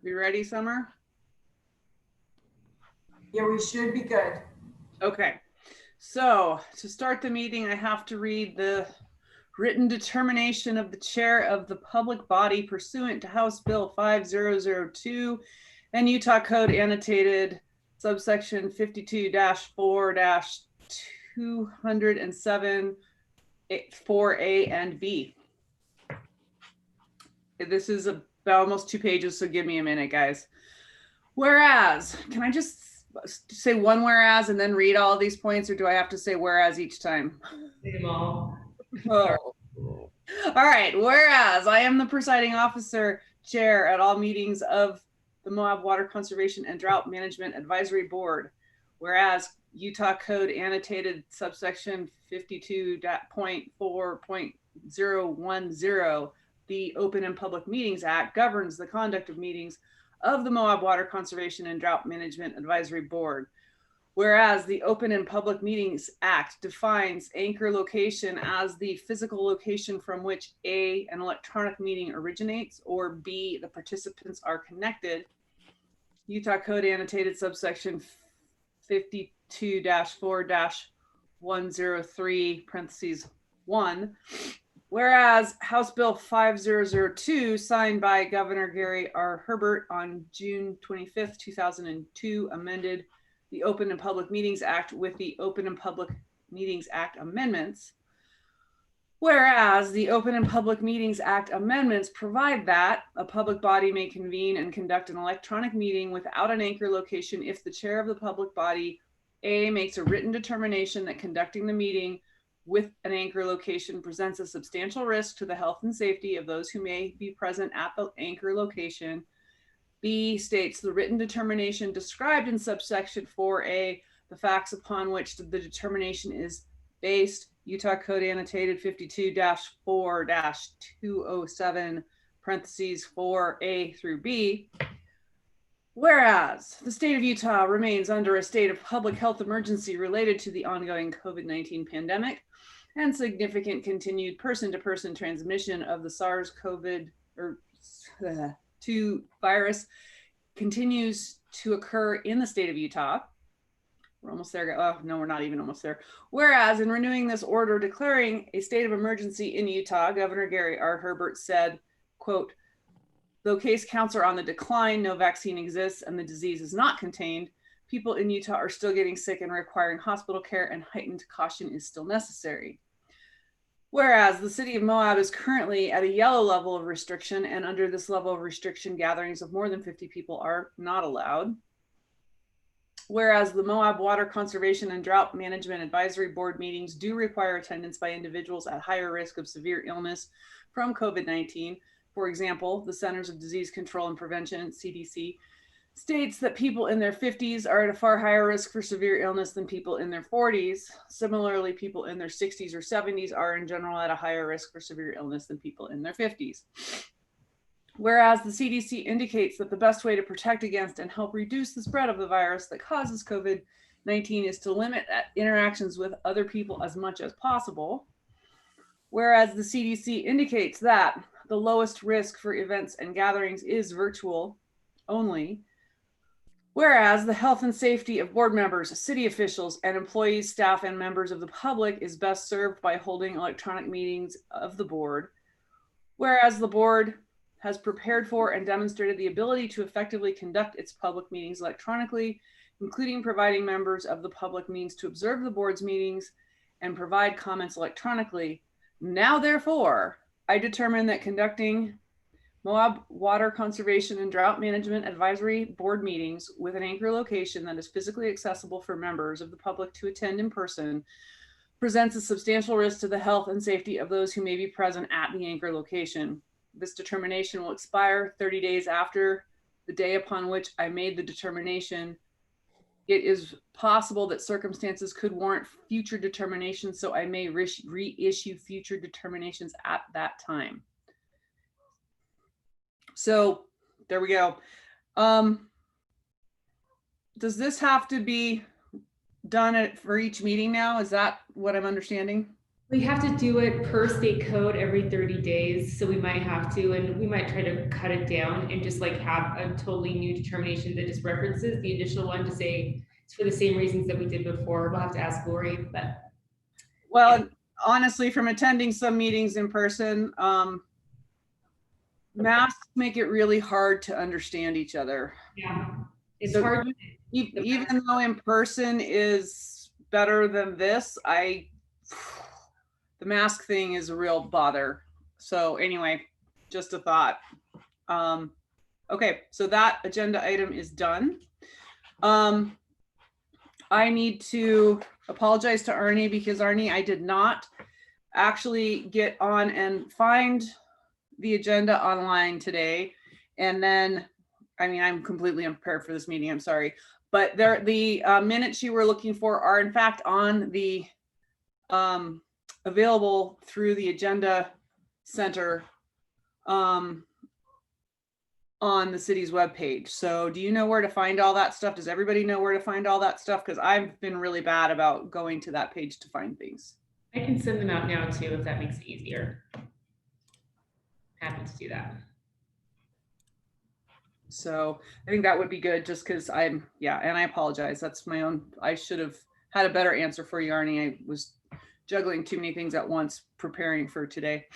We ready, Summer? Yeah, we should be good. Okay. So to start the meeting, I have to read the written determination of the chair of the public body pursuant to House Bill 5002 and Utah Code annotated subsection 52-4-207 4A and B. This is about almost 2 pages, so give me a minute, guys. Whereas, can I just say one whereas and then read all of these points, or do I have to say whereas each time? Say them all. Oh. All right. Whereas I am the presiding officer chair at all meetings of the Moab Water Conservation and Drought Management Advisory Board. Whereas Utah Code annotated subsection 52.4.010, the Open and Public Meetings Act governs the conduct of meetings of the Moab Water Conservation and Drought Management Advisory Board. Whereas the Open and Public Meetings Act defines anchor location as the physical location from which A, an electronic meeting originates, or B, the participants are connected. Utah Code annotated subsection 52-4-103 parentheses 1. Whereas House Bill 5002, signed by Governor Gary R. Herbert on June 25th, 2002, amended the Open and Public Meetings Act with the Open and Public Meetings Act amendments. Whereas the Open and Public Meetings Act amendments provide that a public body may convene and conduct an electronic meeting without an anchor location if the chair of the public body, A, makes a written determination that conducting the meeting with an anchor location presents a substantial risk to the health and safety of those who may be present at the anchor location. B, states the written determination described in subsection 4A, the facts upon which the determination is based, Utah Code annotated 52-4-207 parentheses 4A through B. Whereas the state of Utah remains under a state of public health emergency related to the ongoing COVID-19 pandemic and significant continued person-to-person transmission of the SARS-CoV-2 virus continues to occur in the state of Utah. We're almost there. Oh, no, we're not even almost there. Whereas in renewing this order declaring a state of emergency in Utah, Governor Gary R. Herbert said, quote, though case counts are on the decline, no vaccine exists, and the disease is not contained, people in Utah are still getting sick and requiring hospital care, and heightened caution is still necessary. Whereas the city of Moab is currently at a yellow level of restriction, and under this level of restriction, gatherings of more than 50 people are not allowed. Whereas the Moab Water Conservation and Drought Management Advisory Board meetings do require attendance by individuals at higher risk of severe illness from COVID-19. For example, the Centers of Disease Control and Prevention, CDC, states that people in their 50s are at a far higher risk for severe illness than people in their 40s. Similarly, people in their 60s or 70s are in general at a higher risk for severe illness than people in their 50s. Whereas the CDC indicates that the best way to protect against and help reduce the spread of the virus that causes COVID-19 is to limit interactions with other people as much as possible. Whereas the CDC indicates that the lowest risk for events and gatherings is virtual only. Whereas the health and safety of board members, city officials, and employees, staff, and members of the public is best served by holding electronic meetings of the board. Whereas the board has prepared for and demonstrated the ability to effectively conduct its public meetings electronically, including providing members of the public means to observe the board's meetings and provide comments electronically. Now, therefore, I determine that conducting Moab Water Conservation and Drought Management Advisory Board meetings with an anchor location that is physically accessible for members of the public to attend in person presents a substantial risk to the health and safety of those who may be present at the anchor location. This determination will expire 30 days after the day upon which I made the determination. It is possible that circumstances could warrant future determinations, so I may reissue future determinations at that time. So there we go. Does this have to be done for each meeting now? Is that what I'm understanding? We have to do it per state code every 30 days, so we might have to, and we might try to cut it down and just like have a totally new determination that just references the initial one to say it's for the same reasons that we did before. We'll have to ask Lori, but. Well, yeah. Honestly, from attending some meetings in person, masks make it really hard to understand each other. Yeah, it's so hard. Even though in person is better than this, the mask thing is a real bother. So anyway, just a thought. Okay, so that agenda item is done. I need to apologize to Arnie because Arnie, I did not actually get on and find the agenda online today. And then, I mean, I'm completely unprepared for this meeting, I'm sorry. But the minutes you were looking for are in fact on the available through the agenda center on the city's webpage. So do you know where to find all that stuff? Does everybody know where to find all that stuff? Because I've been really bad about going to that page to find things. I can send them out now too, if that makes it easier. Happy to do that. So I think that would be good just because and I apologize. That's my own, I should have had a better answer for you, Arnie. I was juggling too many things at once preparing for today.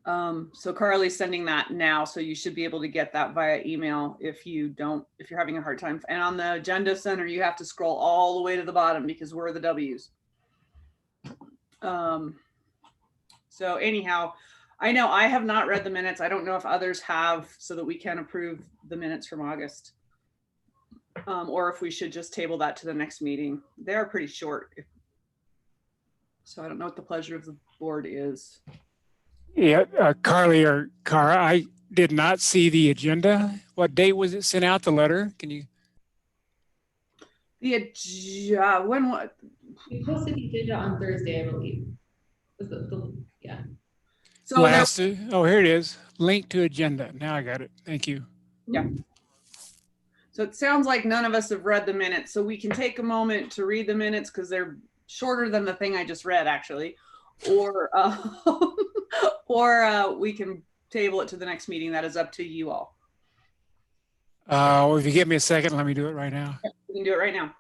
So Carly's sending that now. So you should be able to get that via email if you're having a hard time. And on the agenda center, you have to scroll all the way to the bottom because we're the W's. So anyhow, I know I have not read the minutes. I don't know if others have, so that we can approve the minutes from August. Or if we should just table that to the next meeting. They're pretty short. So I don't know what the pleasure of the board is. Yeah, Carly or Cara, I did not see the agenda. What date was it sent out, the letter? Can you? When what? We posted the agenda on Thursday, I believe. Yeah. So here it is. Link to agenda. Now I got it. Thank you. Yeah. So it sounds like none of us have read the minutes. So we can take a moment to read the minutes because they're shorter than the thing I just read, actually. Or we can table it to the next meeting. That is up to you all. Well, if you give me a second, let me do it right now. Yeah, we can do it right now.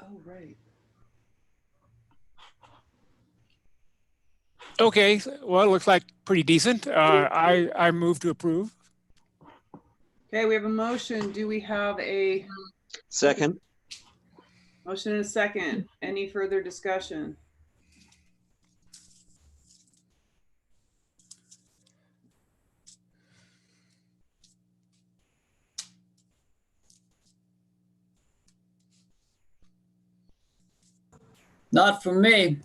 Oh, right. Okay, well, it looks like pretty decent. I move to approve. Okay, we have a motion. Do we have a second? Motion and a second. Any further discussion? Not for me.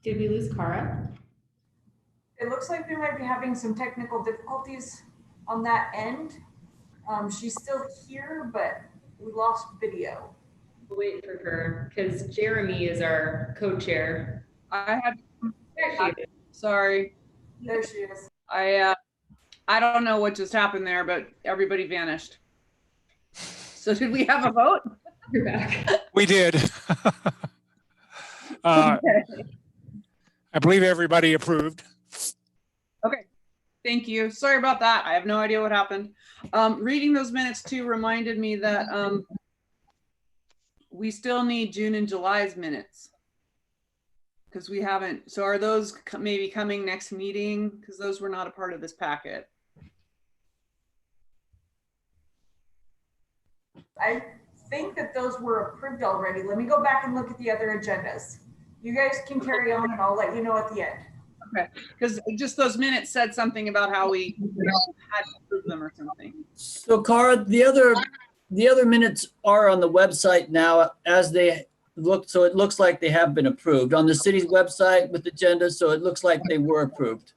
Did we lose Cara? It looks like they might be having some technical difficulties on that end. She's still here, but we lost video. We'll wait for her because Jeremy is our co-chair. Sorry. There she is. I don't know what just happened there, but everybody vanished. So did we have a vote? You're back. We did. I believe everybody approved. Thank you. Sorry about that. I have no idea what happened. Reading those minutes too reminded me that we still need June and July's minutes because we haven't. So are those maybe coming next meeting? Because those were not a part of this packet. I think that those were approved already. Let me go back and look at the other agendas. You guys can carry on and I'll let you know at the end. Okay, because just those minutes said something about how we had to approve them or something. So Cara, the other minutes are on the website now as they look, so it looks like they have been approved on the city's website with agenda, so it looks like they were approved.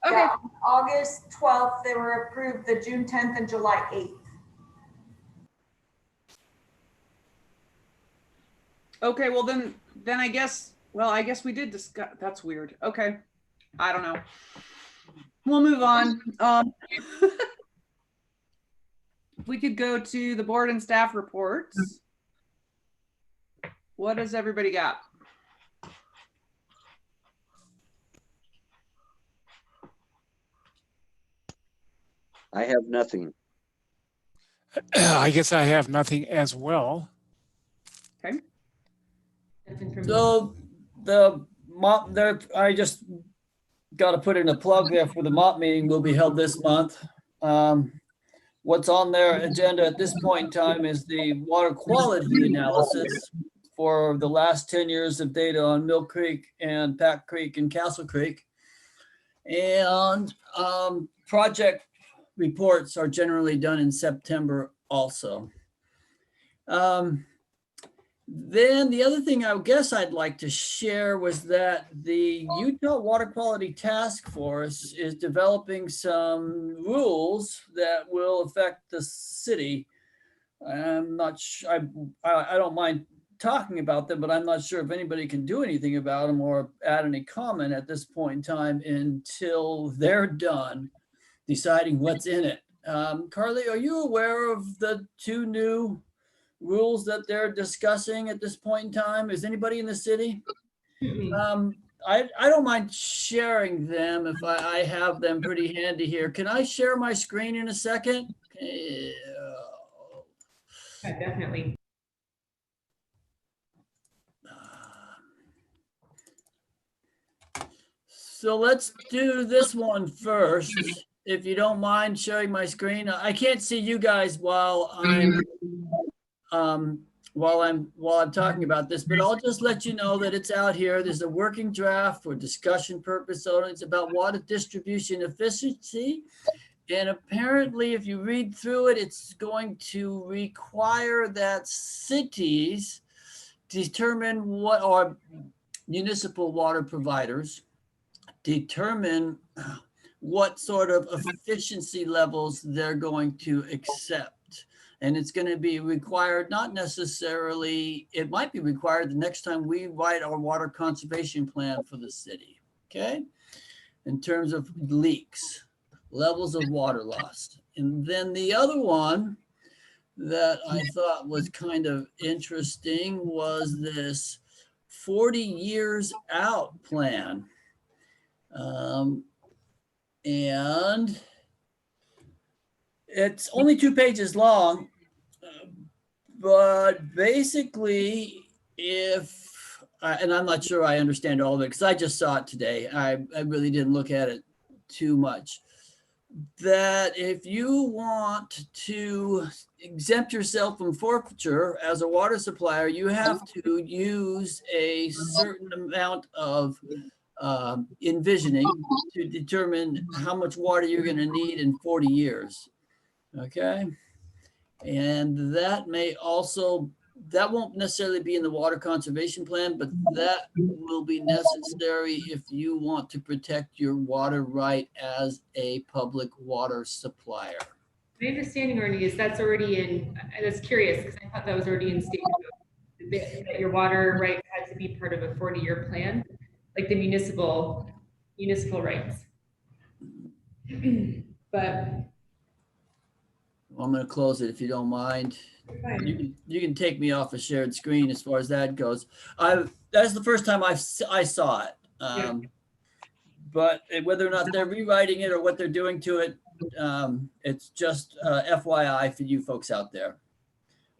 Okay. Yeah, August 12th, they were approved, the June 10th and July 8th. Okay, well then I guess we did discuss. That's weird. Okay, I don't know. We'll move on. We could go to the board and staff reports. What does everybody got? I have nothing. I guess I have nothing as well. Okay. Nothing from me. So the MOP there, I just got to put in a plug there for the MOP meeting will be held this month. What's on their agenda at this point in time is the water quality analysis for the last 10 years of data on Mill Creek and Pack Creek and Castle Creek. And project reports are generally done in September also. Then the other thing I guess I'd like to share was that the Utah Water Quality Task Force is developing some rules that will affect the city. I'm not sure, I don't mind talking about them, but I'm not sure if anybody can do anything about them or add any comment at this point in time until they're done deciding what's in it. Carly, are you aware of the two new rules that they're discussing at this point in time? Is anybody in the city? I don't mind sharing them if I have them pretty handy here. Can I share my screen in a second? Yeah, definitely. So let's do this one first. If you don't mind sharing my screen. I can't see you guys while I'm talking about this, but I'll just let you know that it's out here. There's a working draft for discussion purpose only. It's about water distribution efficiency. And apparently, if you read through it, it's going to require that cities determine what, or municipal water providers determine what sort of efficiency levels they're going to accept. And it's going to be required, not necessarily, it might be required the next time we write our water conservation plan for the city, okay? In terms of leaks, levels of water loss. And then the other one that I thought was kind of interesting was this 40 years out plan. And it's only 2 pages long, but basically and I'm not sure I understand all of it because I just saw it today. I really didn't look at it too much. That if you want to exempt yourself from forfeiture as a water supplier, you have to use a certain amount of envisioning to determine how much water you're going to need in 40 years. Okay. And that may also, that won't necessarily be in the water conservation plan, but that will be necessary if you want to protect your water right as a public water supplier. My understanding, Ernie, is that's already in, I was curious because I thought that was already in state code, that your water right had to be part of a 40-year plan, like the municipal rights. But I'm going to close it if you don't mind. You can take me off a shared screen as far as that goes. That's the first time I saw it. but whether or not they're rewriting it or what they're doing to it, it's just FYI for you folks out there.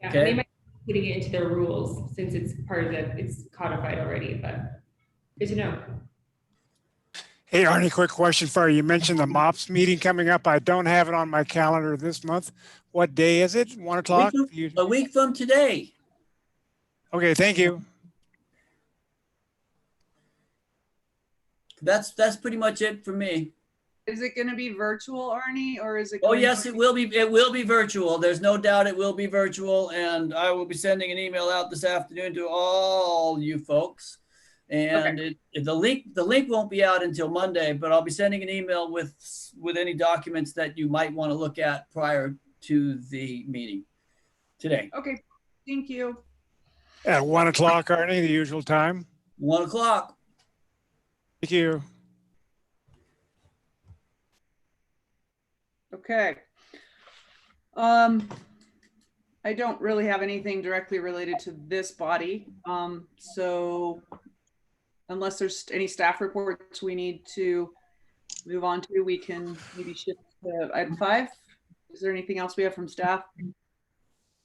Yeah, Okay. and they might be putting it into their rules since it's part of it's codified already, but good to know. Hey, Arnie, quick question for you. You mentioned the MOPS meeting coming up. I don't have it on my calendar this month. What day is it? 1 o'clock? A week from today. Okay, thank you. That's pretty much it for me. Is it going to be virtual, Arnie, or is it? Oh going yes, to it will be. It will be virtual. There's no doubt it will be virtual, and I will be sending an email out this afternoon to all you folks. And Okay. the link won't be out until Monday, but I'll be sending an email with any documents that you might want to look at prior to the meeting today. Okay, thank you. At 1 o'clock, Arnie, the usual time. 1 o'clock. Thank you. Okay. I don't really have anything directly related to this body. So unless there's any staff reports we need to move on to, we can maybe shift to item 5. Is there anything else we have from staff?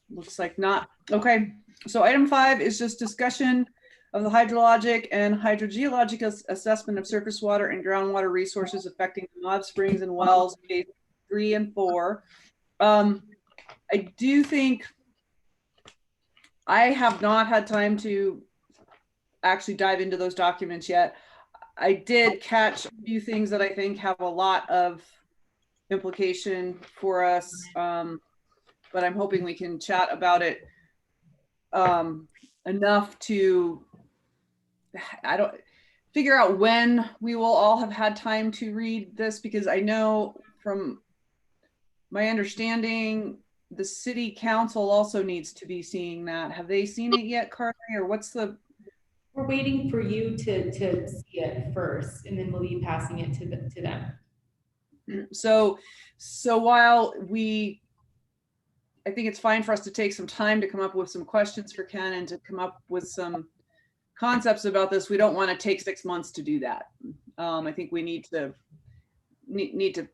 Looks like not. Okay, so item 5 is just discussion of the hydrologic and hydrogeologic assessment of surface water and groundwater resources affecting the Moab Springs and Wells, phase 3 and 4. I do think I have not had time to actually dive into those documents yet. I did catch a few things that I think have a lot of implication for us, but I'm hoping we can chat about it enough to figure out when we will all have had time to read this, because I know from my understanding the city council also needs to be seeing that. Have they seen it yet, Carly, or what's the? We're waiting for you to see it first, and then we'll be passing it to them. So while I think it's fine for us to take some time to come up with some questions for Ken and to come up with some concepts about this, we don't want to take 6 months to do that. I think we need to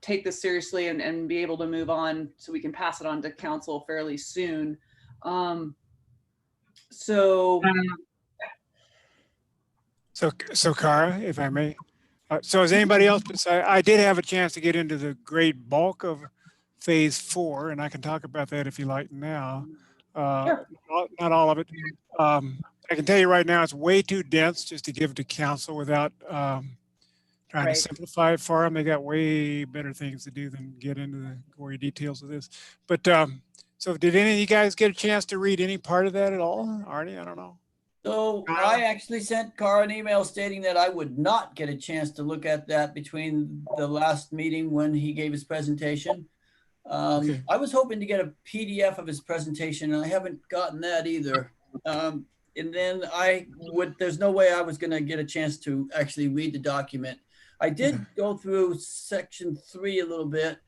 take this seriously and be able to move on so we can pass it on to council fairly soon. So Cara, if I may. So has anybody else besides, I did have a chance to get into the great bulk of phase 4, and I can talk about that if you like now. Sure. Not all of it. I can tell you right now, it's way too dense just to give it to council without trying to simplify it for them. They got way better things to do than get into the gory details of this. But so did any of you guys get a chance to read any part of that at all? Arnie, I don't know. So I actually sent Carr an email stating that I would not get a chance to look at that between the last meeting when he gave his presentation. Okay. I was hoping to get a PDF of his presentation, and I haven't gotten that either. And then there's no way I was going to get a chance to actually read the document. I did go through section 3 a little bit,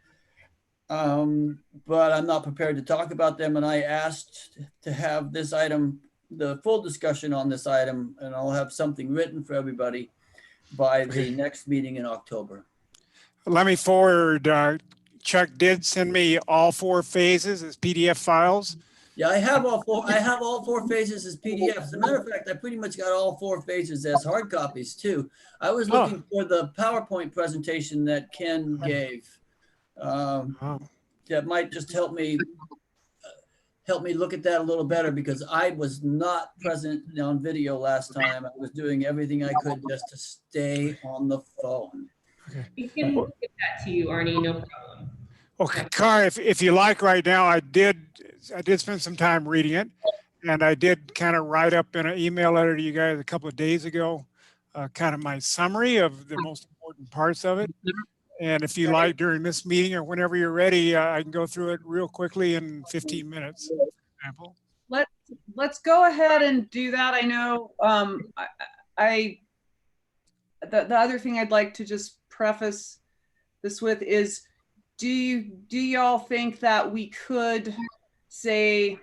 but I'm not prepared to talk about them. And I asked to have this item, the full discussion on this item, and I'll have something written for everybody by the next meeting in October. Let me forward, Chuck did send me all 4 phases as PDF files. Yeah, I have all 4 phases as PDFs. As a matter of fact, I pretty much got all 4 phases as hard copies too. I was looking for the PowerPoint presentation that Ken gave. That might just help me look at that a little better, because I was not present on video last time. I was doing everything I could just to stay on the phone. We can give that to you, Arnie, no problem. Okay, Carr, if you like right now, I did spend some time reading it, and I did kind of write up in an email letter to you guys a couple of days ago, kind of my summary of the most important parts of it. And if you like during this meeting or whenever you're ready, I can go through it real quickly in 15 minutes, for example. Let's go ahead and do that. I know the other thing I'd like to just preface this with is, do y'all think that we could say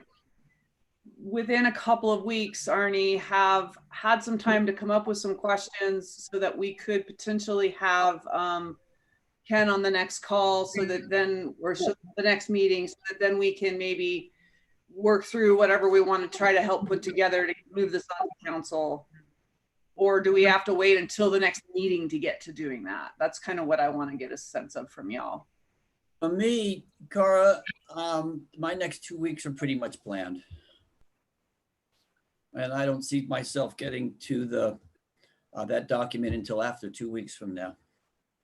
within a couple of weeks, Arnie, have had some time to come up with some questions so that we could potentially have Ken on the next call, so that then, or the next meeting, so that then we can maybe work through whatever we want to try to help put together to move this on to council. Or do we have to wait until the next meeting to get to doing that? That's kind of what I want to get a sense of from y'all. For me, Cara, my next 2 weeks are pretty much planned. And I don't see myself getting to the that document until after 2 weeks from now.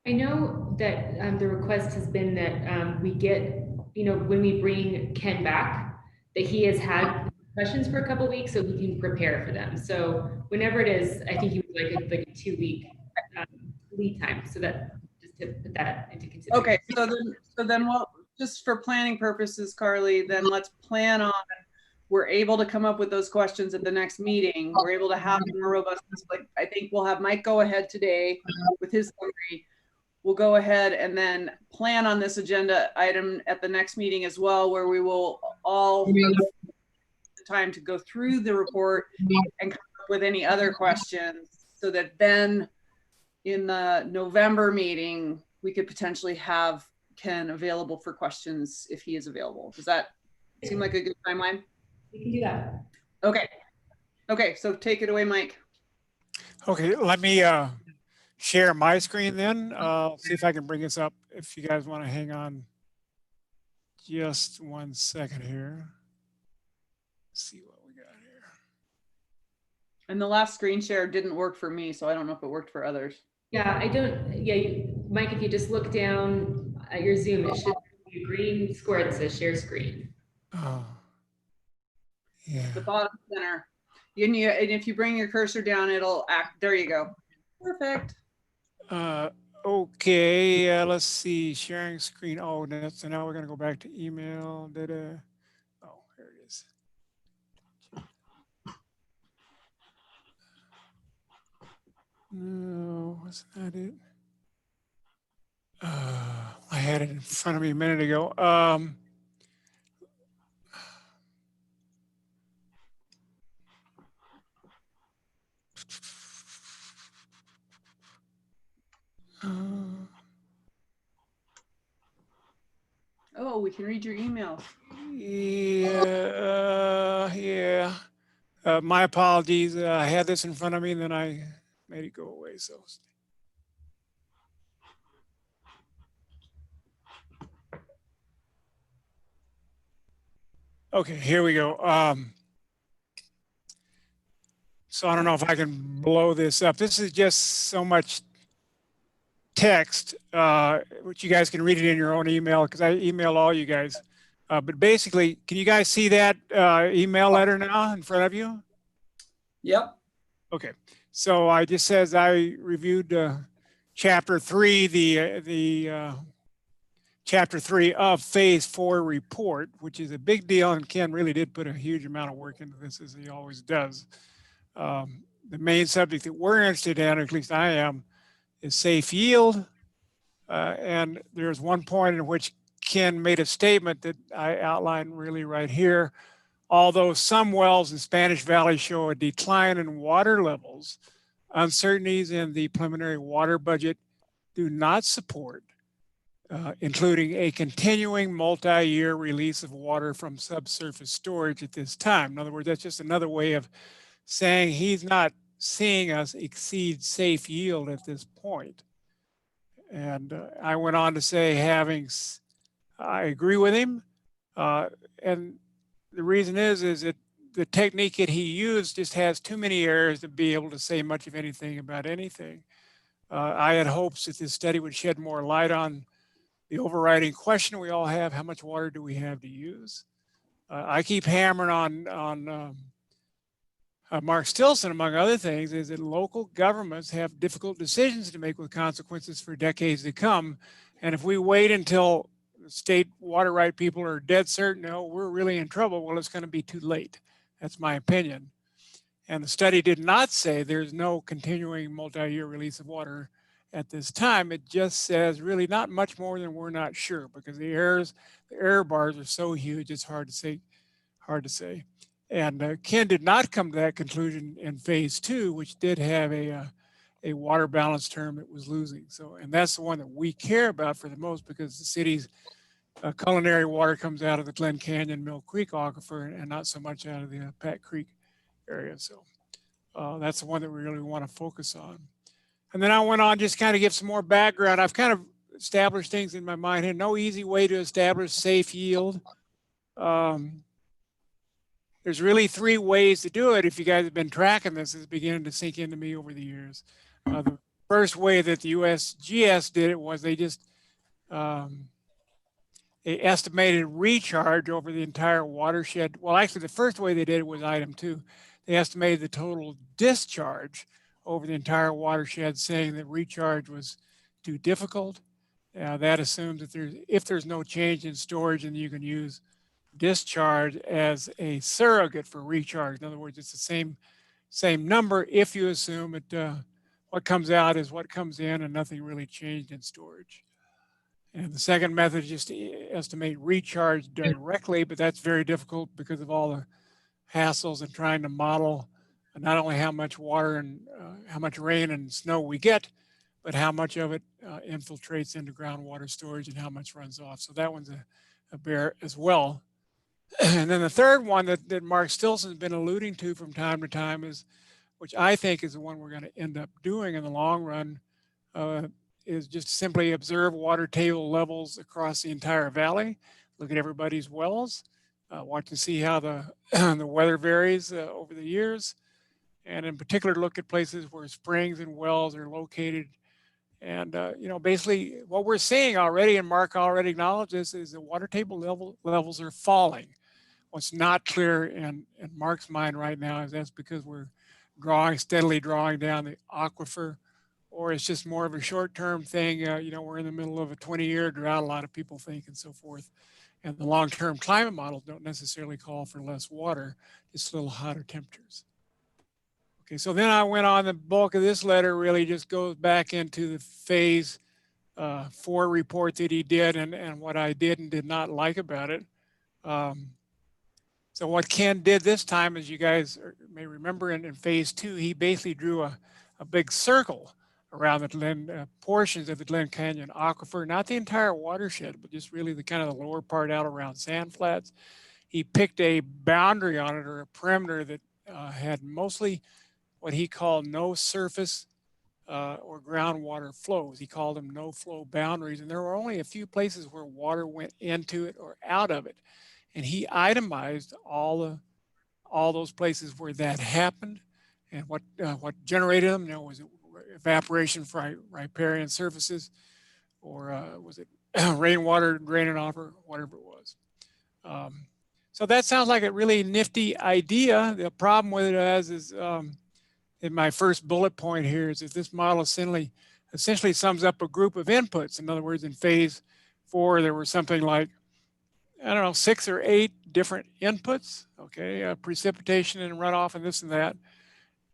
I know that the request has been that we get, when we bring Ken back, that he has had questions for a couple of weeks so he can prepare for them. So whenever it is, I think he would like a 2 week lead time. So that, just to put that into consideration. Okay, so then we'll, just for planning purposes, Carly, then let's plan on, we're able to come up with those questions at the next meeting. We're able to have more robust, like, I think we'll have Mike go ahead today with his summary. We'll go ahead and then plan on this agenda item at the next meeting as well, where we will all have the time to go through the report and come up with any other questions, so that then in the November meeting, we could potentially have Ken available for questions if he is available. Does that seem like a good timeline? We can do that. Okay. Okay, so take it away, Mike. Okay, let me share my screen then. See if I can bring this up if you guys want to hang on just 1 second here. Let's see what we got here. And the last screen share didn't work for me, so I don't know if it worked for others. Yeah, Mike, if you just look down at your Zoom, it should be a green square that says share screen. Oh, yeah. The bottom center. And if you bring your cursor down, it'll act. There you go. Perfect. Okay, let's see, sharing screen. Oh, so now we're gonna go back to email. Oh, here it is. No, was that it? I had it in front of me a minute ago. Oh, we can read your emails. Yeah. My apologies. I had this in front of me and then I made it go away. So. Okay, here we go. So I don't know if I can blow this up. This is just so much text, which you guys can read it in your own email because I email all you guys. But basically, can you guys see that email letter now in front of you? Yep. Okay. So I just says I reviewed chapter 3, the chapter 3 of phase 4 report, which is a big deal. And Ken really did put a huge amount of work into this, as he always does. The main subject that we're interested in, or at least I am, is safe yield. And there's one point in which Ken made a statement that I outlined really right here. Although some wells in Spanish Valley show a decline in water levels, uncertainties in the preliminary water budget do not support including a continuing multi-year release of water from subsurface storage at this time. In other words, that's just another way of saying he's not seeing us exceed safe yield at this point. And I went on to say, I agree with him. And the reason is that the technique that he used just has too many errors to be able to say much of anything about anything. I had hopes that this study would shed more light on the overriding question we all have: how much water do we have to use? I keep hammering on Mark Stilson, among other things, is that local governments have difficult decisions to make with consequences for decades to come. And if we wait until state water right people are dead certain, no, we're really in trouble, well, it's going to be too late. That's my opinion. And the study did not say there's no continuing multi-year release of water at this time. It just says really not much more than we're not sure, because the error bars are so huge, it's hard to say. And Ken did not come to that conclusion in phase 2, which did have a water balance term it was losing. So, and that's the one that we care about for the most, because the city's culinary water comes out of the Glen Canyon Mill Creek aquifer and not so much out of the Pat Creek area. So that's the one that we really want to focus on. And then I went on just kind of give some more background. I've kind of established things in my mind here. No easy way to establish safe yield. There's really 3 ways to do it. If you guys have been tracking this, it's beginning to sink into me over the years. The first way that the USGS did it was they just they estimated recharge over the entire watershed. Well, actually, the first way they did it was item 2. They estimated the total discharge over the entire watershed, saying that recharge was too difficult. That assumes that if there's no change in storage, and you can use discharge as a surrogate for recharge. In other words, it's the same number if you assume it, what comes out is what comes in and nothing really changed in storage. And the second method is just to estimate recharge directly, but that's very difficult because of all the hassles in trying to model not only how much water and how much rain and snow we get, but how much of it infiltrates into groundwater storage and how much runs off. So that one's a bear as well. And then the third one that Mark Stilson's been alluding to from time to time is, which I think is the one we're going to end up doing in the long run, is just simply observe water table levels across the entire valley, look at everybody's wells, watch and see how the, the weather varies over the years, and in particular look at places where springs and wells are located. And, you know, basically what we're seeing already, and Mark already acknowledged this, is the water table levels are falling. What's not clear in Mark's mind right now is that's because we're steadily drawing down the aquifer, or it's just more of a short-term thing. You know, we're in the middle of a 20-year drought, a lot of people think, and so forth. And the long-term climate models don't necessarily call for less water, just a little hotter temperatures. Okay, so then I went on, the bulk of this letter really just goes back into the phase 4 report that he did and what I did and did not like about it. So what Ken did this time, as you guys may remember, in phase 2, he basically drew a big circle around the portions of the Glen Canyon aquifer, not the entire watershed, but just really the kind of the lower part out around sand flats. He picked a boundary on it, or a perimeter, that had mostly what he called no surface or groundwater flows. He called them no flow boundaries. And there were only a few places where water went into it or out of it. And he itemized all those places where that happened and what generated them. You know, was it evaporation for riparian surfaces, or was it rainwater draining off, or whatever it was. So that sounds like a really nifty idea. The problem with it is in my first bullet point here, is that this model essentially sums up a group of inputs. In other words, in phase 4, there were something like, I don't know, 6 or 8 different inputs, okay, precipitation and runoff and this and that.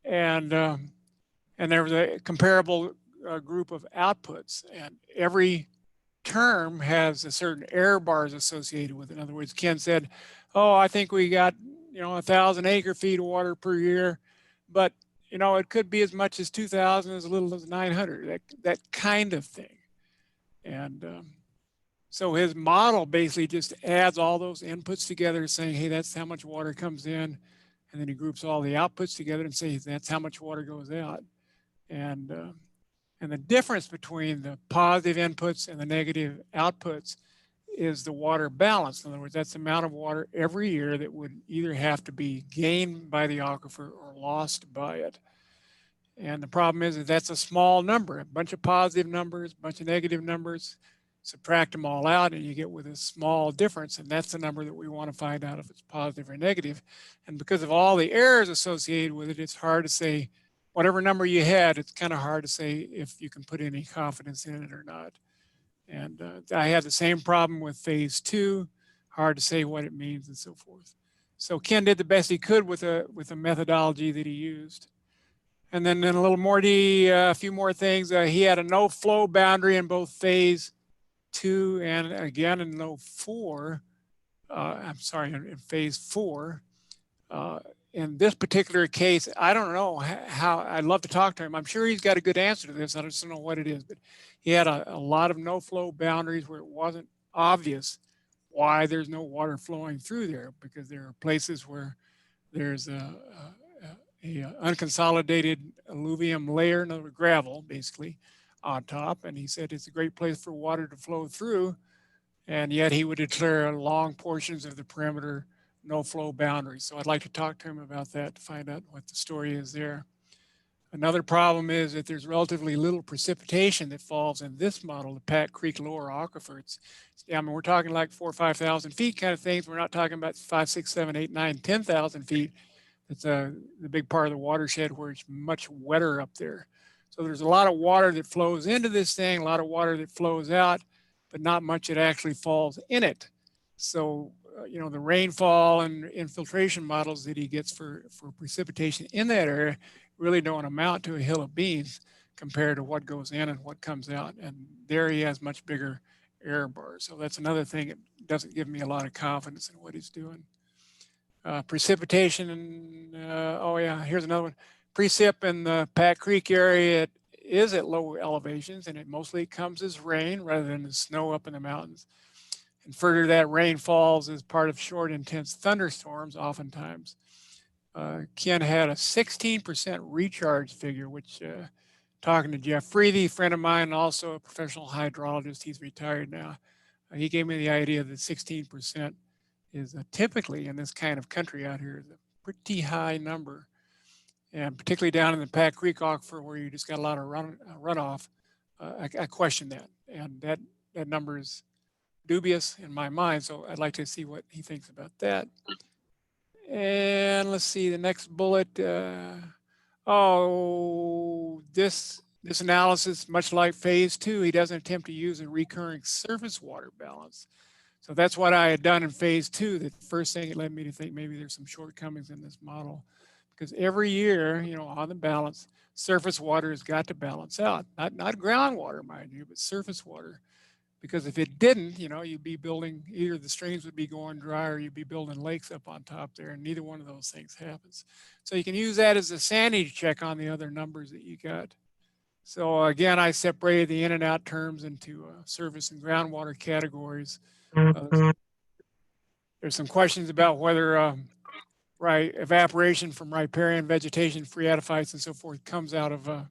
And there was a comparable group of outputs, and every term has a certain error bars associated with it. In other words, Ken said, oh, I think we got, you know, 1,000 acre feet of water per year, but, you know, it could be as much as 2,000, as little as 900, that kind of thing. And so his model basically just adds all those inputs together, saying, hey, that's how much water comes in. And then he groups all the outputs together and says, that's how much water goes out. And the difference between the positive inputs and the negative outputs is the water balance. In other words, that's the amount of water every year that would either have to be gained by the aquifer or lost by it. And the problem is that that's a small number, a bunch of positive numbers, a bunch of negative numbers. Subtract them all out and you get with a small difference, and that's the number that we want to find out if it's positive or negative. And because of all the errors associated with it, it's hard to say, whatever number you had, it's kind of hard to say if you can put any confidence in it or not. And I had the same problem with phase 2, hard to say what it means and so forth. So Ken did the best he could with a methodology that he used. And then in a little more, a few more things, he had a no flow boundary in both phase 2 and again in no 4. I'm sorry, in phase 4. In this particular case, I don't know how, I'd love to talk to him. I'm sure he's got a good answer to this. I just don't know what it is, but he had a lot of no flow boundaries where it wasn't obvious why there's no water flowing through there, because there are places where there's a unconsolidated alluvium layer, another gravel basically on top. And he said it's a great place for water to flow through. And yet he would declare long portions of the perimeter no flow boundaries. So I'd like to talk to him about that to find out what the story is there. Another problem is that there's relatively little precipitation that falls in this model, the Pat Creek Lower Aquifer. I mean, we're talking like 4,000 or 5,000 feet kind of things. We're not talking about 5, 6, 7, 8, 9, 10,000 feet. It's the big part of the watershed where it's much wetter up there. So there's a lot of water that flows into this thing, a lot of water that flows out, but not much that actually falls in it. So, you know, the rainfall and infiltration models that he gets for precipitation in that area really don't amount to a hill of beans compared to what goes in and what comes out. And there he has much bigger error bars. So that's another thing that doesn't give me a lot of confidence in what he's doing. Precipitation, and oh yeah, here's another one. Precip in the Pat Creek area is at low elevations, and it mostly comes as rain rather than as snow up in the mountains. And further, that rain falls as part of short, intense thunderstorms oftentimes. Ken had a 16% recharge figure, which talking to Jeff Freedy, friend of mine, and also a professional hydrologist, he's retired now. He gave me the idea that 16% is typically in this kind of country out here is a pretty high number. And particularly down in the Pat Creek Aquifer where you just got a lot of runoff, I question that. And that number is dubious in my mind. So I'd like to see what he thinks about that. And let's see the next bullet. This analysis, much like phase 2, he doesn't attempt to use a recurring surface water balance. So that's what I had done in phase 2. The first thing it led me to think maybe there's some shortcomings in this model, because every year, you know, on the balance, surface water has got to balance out, not groundwater, mind you, but surface water. Because if it didn't, you know, you'd be building, either the streams would be going dry or you'd be building lakes up on top there, and neither one of those things happens. So you can use that as a sanity check on the other numbers that you got. So again, I separated the in and out terms into surface and groundwater categories. There's some questions about whether evaporation from riparian vegetation, phreatophytes and so forth comes out of the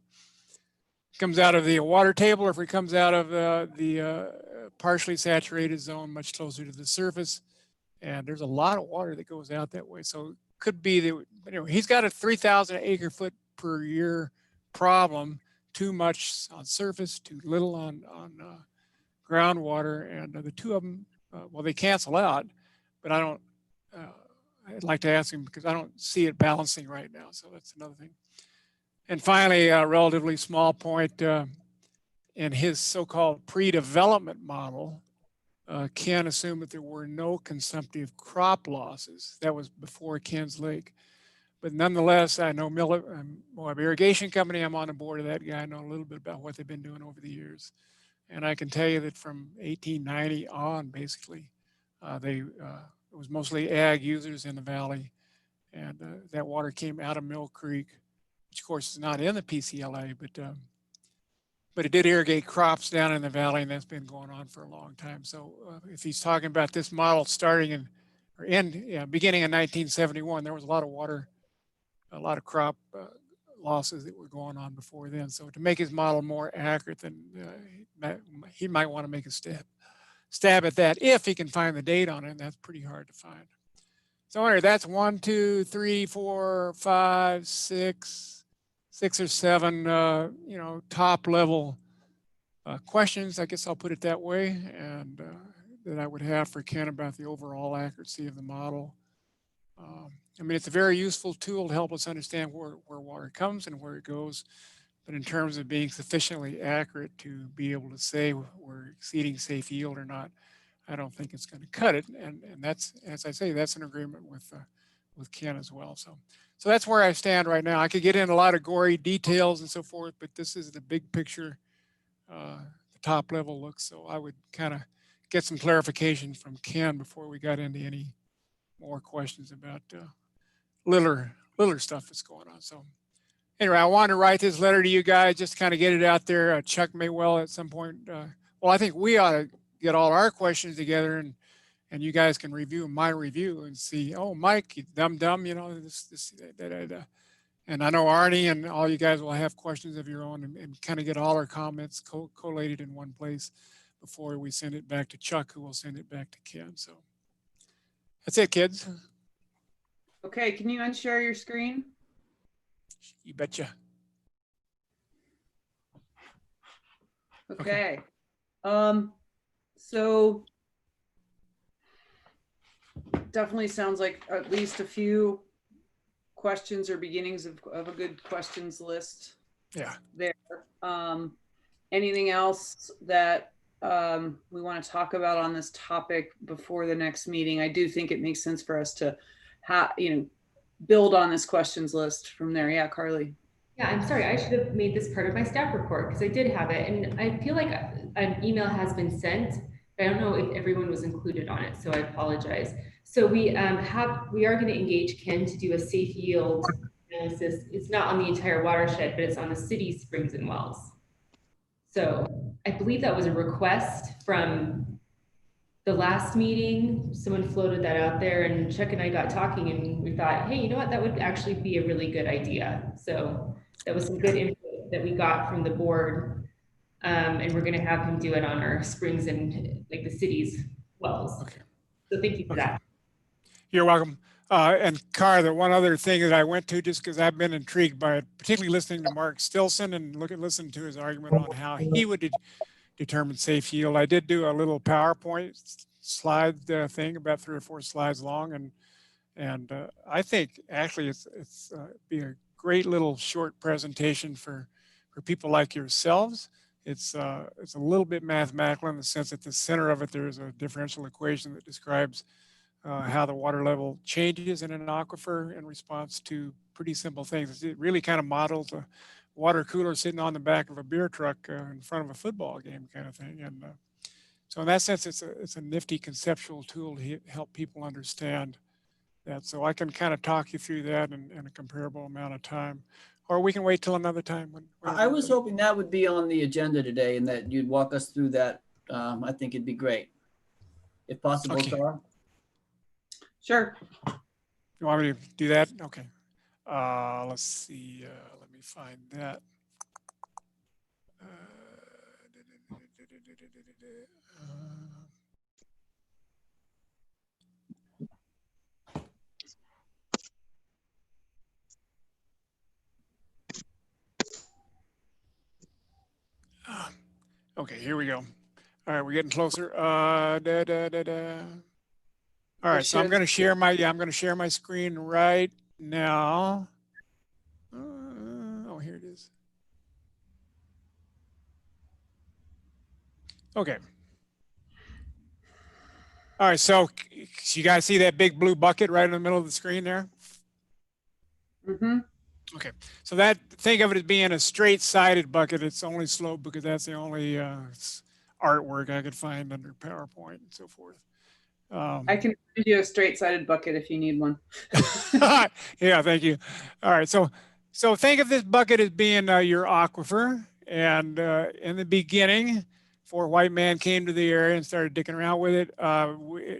water table, or if it comes out of the partially saturated zone much closer to the surface. And there's a lot of water that goes out that way. So it could be that, you know, he's got a 3,000 acre foot per year problem, too much on surface, too little on groundwater. And the two of them, well, they cancel out, but I'd like to ask him because I don't see it balancing right now. So that's another thing. And finally, a relatively small point, in his so-called pre-development model, Ken assumed that there were no consumptive crop losses. That was before Ken's Lake. But nonetheless, I know Moab Irrigation Company, I'm on the board of that guy. I know a little bit about what they've been doing over the years. And I can tell you that from 1890 on, basically, it was mostly ag users in the valley. And that water came out of Mill Creek, which of course is not in the PCLA, but it did irrigate crops down in the valley, and that's been going on for a long time. So if he's talking about this model starting beginning in 1971, there was a lot of water, a lot of crop losses that were going on before then. So to make his model more accurate, then he might want to make a stab at that if he can find the date on it, and that's pretty hard to find. So anyway, that's 1, 2, 3, 4, 5, 6 or 7, you know, top level questions, I guess I'll put it that way, and that I would have for Ken about the overall accuracy of the model. I mean, it's a very useful tool to help us understand where water comes and where it goes. But in terms of being sufficiently accurate to be able to say we're exceeding safe yield or not, I don't think it's going to cut it. And that's, as I say, that's an agreement with Ken as well. So that's where I stand right now. I could get in a lot of gory details and so forth, but this is the big picture, the top level look. So I would kind of get some clarification from Ken before we got into any more questions about littler stuff that's going on. So anyway, I wanted to write this letter to you guys, just kind of get it out there. Chuck may well at some point. Well, I think we ought to get all our questions together, and you guys can review my review and see, oh, Mike, you dumb, you know, this. And I know Arnie and all you guys will have questions of your own, and kind of get all our comments collated in one place before we send it back to Chuck, who will send it back to Ken. So that's it, kids. Okay, can you unshare your screen? You betcha. Okay. So definitely sounds like at least a few questions or beginnings of a good questions list. Yeah. There. Anything else that we want to talk about on this topic before the next meeting? I do think it makes sense for us to build on this questions list from there. Yeah, Carly. Yeah, I'm sorry, I should have made this part of my staff report because I did have it. And I feel like an email has been sent. I don't know if everyone was included on it, so I apologize. So we are going to engage Ken to do a safe yield analysis. It's not on the entire watershed, but it's on the city's springs and wells. So I believe that was a request from the last meeting. Someone floated that out there, and Chuck and I got talking, and we thought, hey, you know what, that would actually be a really good idea. So that was some good input that we got from the board. And we're going to have him do it on our springs and like the city's wells. Okay. So thank you for that. You're welcome. And Car, the one other thing that I went to, just because I've been intrigued by it, particularly listening to Mark Stilson and listen to his argument on how he would determine safe yield. I did do a little PowerPoint slide thing, about 3 or 4 slides long, and I think actually it's be a great little short presentation for people like yourselves. It's a little bit mathematical in the sense that the center of it, there's a differential equation that describes how the water level changes in an aquifer in response to pretty simple things. It really kind of models a water cooler sitting on the back of a beer truck in front of a football game kind of thing. And so in that sense, it's a nifty conceptual tool to help people understand that. So I can kind of talk you through that in a comparable amount of time. Or we can wait till another time. I was hoping that would be on the agenda today and that you'd walk us through that. I think it'd be great. If possible, Okay. Tara. Sure. You want me to do that? Okay. Let's see. Let me find that. Okay, here we go. All right, we're getting closer. All right, so I'm going to share my screen right now. Oh, here it is. Okay. All right, so you guys see that big blue bucket right in the middle of the screen there? Mm-hmm. Okay, so think of it as being a straight-sided bucket. It's only sloped because that's the only artwork I could find under PowerPoint and so forth. I can give you a straight-sided bucket if you need one. Yeah, thank you. All right, so think of this bucket as being your aquifer, and in the beginning, before white man came to the area and started dicking around with it,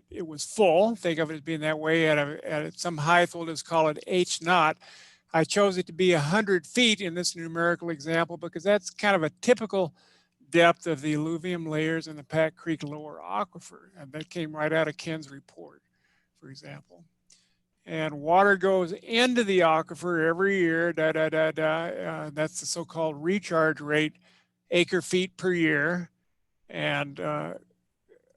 it was full. Think of it as being that way at some height. We'll just call it H naught. I chose it to be 100 feet in this numerical example because that's kind of a typical depth of the alluvium layers in the Pack Creek lower aquifer. And that came right out of Ken's report, for example. And water goes into the aquifer every year, that's the so-called recharge rate, acre feet per year. And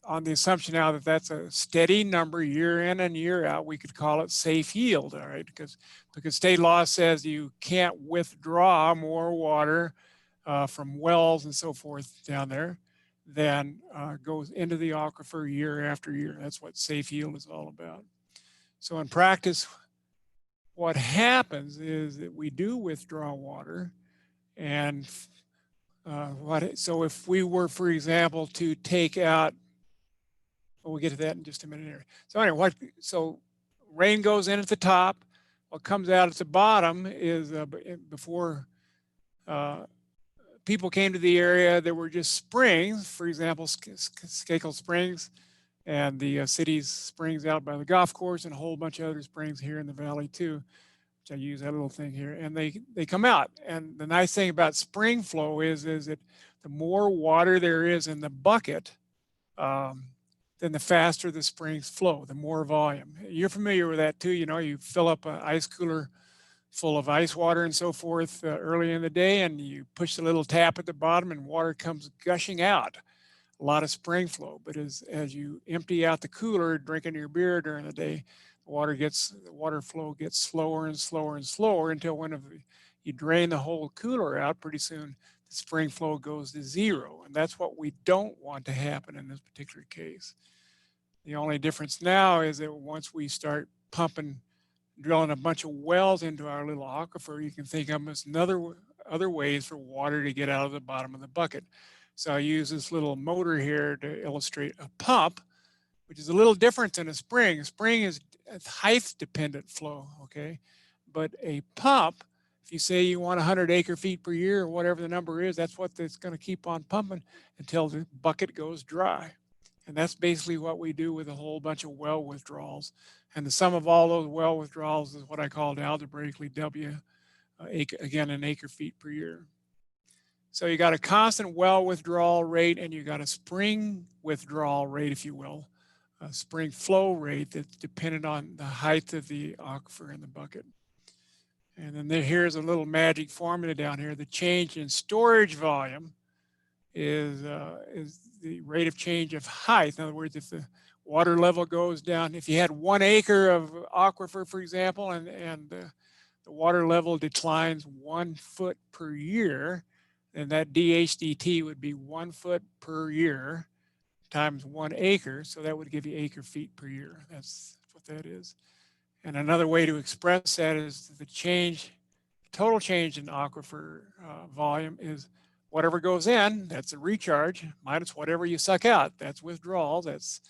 on the assumption now that that's a steady number year in and year out, we could call it safe yield, all right? Because state law says you can't withdraw more water from wells and so forth down there than goes into the aquifer year after year. That's what safe yield is all about. So in practice, what happens is that we do withdraw water, and so if we were, for example, to take out, we'll get to that in just a minute here. So anyway, so rain goes in at the top, what comes out at the bottom is before people came to the area, there were just springs, for example, Skakel Springs and the city's springs out by the golf course and a whole bunch of other springs here in the valley too, which I use that little thing here, and they come out. And the nice thing about spring flow is that the more water there is in the bucket, then the faster the springs flow, the more volume. You're familiar with that too. You know, you fill up an ice cooler full of ice water and so forth early in the day, and you push the little tap at the bottom and water comes gushing out. A lot of spring flow, but as you empty out the cooler, drinking your beer during the day, the water flow gets slower and slower and slower until you drain the whole cooler out, pretty soon the spring flow goes to zero. And that's what we don't want to happen in this particular case. The only difference now is that once we start drilling a bunch of wells into our little aquifer, you can think of them as other ways for water to get out of the bottom of the bucket. So I use this little motor here to illustrate a pump, which is a little different than a spring. A spring is a height dependent flow, okay? But a pump, if you say you want 100 acre feet per year or whatever the number is, that's what it's going to keep on pumping until the bucket goes dry. And that's basically what we do with a whole bunch of well withdrawals. And the sum of all those well withdrawals is what I called algebraically W, again, in acre feet per year. So you got a constant well withdrawal rate and you got a spring withdrawal rate, if you will, a spring flow rate that's dependent on the height of the aquifer in the bucket. And then here's a little magic formula down here. The change in storage volume is the rate of change of height. In other words, if the water level goes down, if you had 1 acre of aquifer, for example, and the water level declines 1 foot per year, then that DHDT would be 1 foot per year times 1 acre. So that would give you acre feet per year. That's what that is. And another way to express that is the total change in aquifer volume is whatever goes in, that's a recharge, minus whatever you suck out. That's withdrawals. That's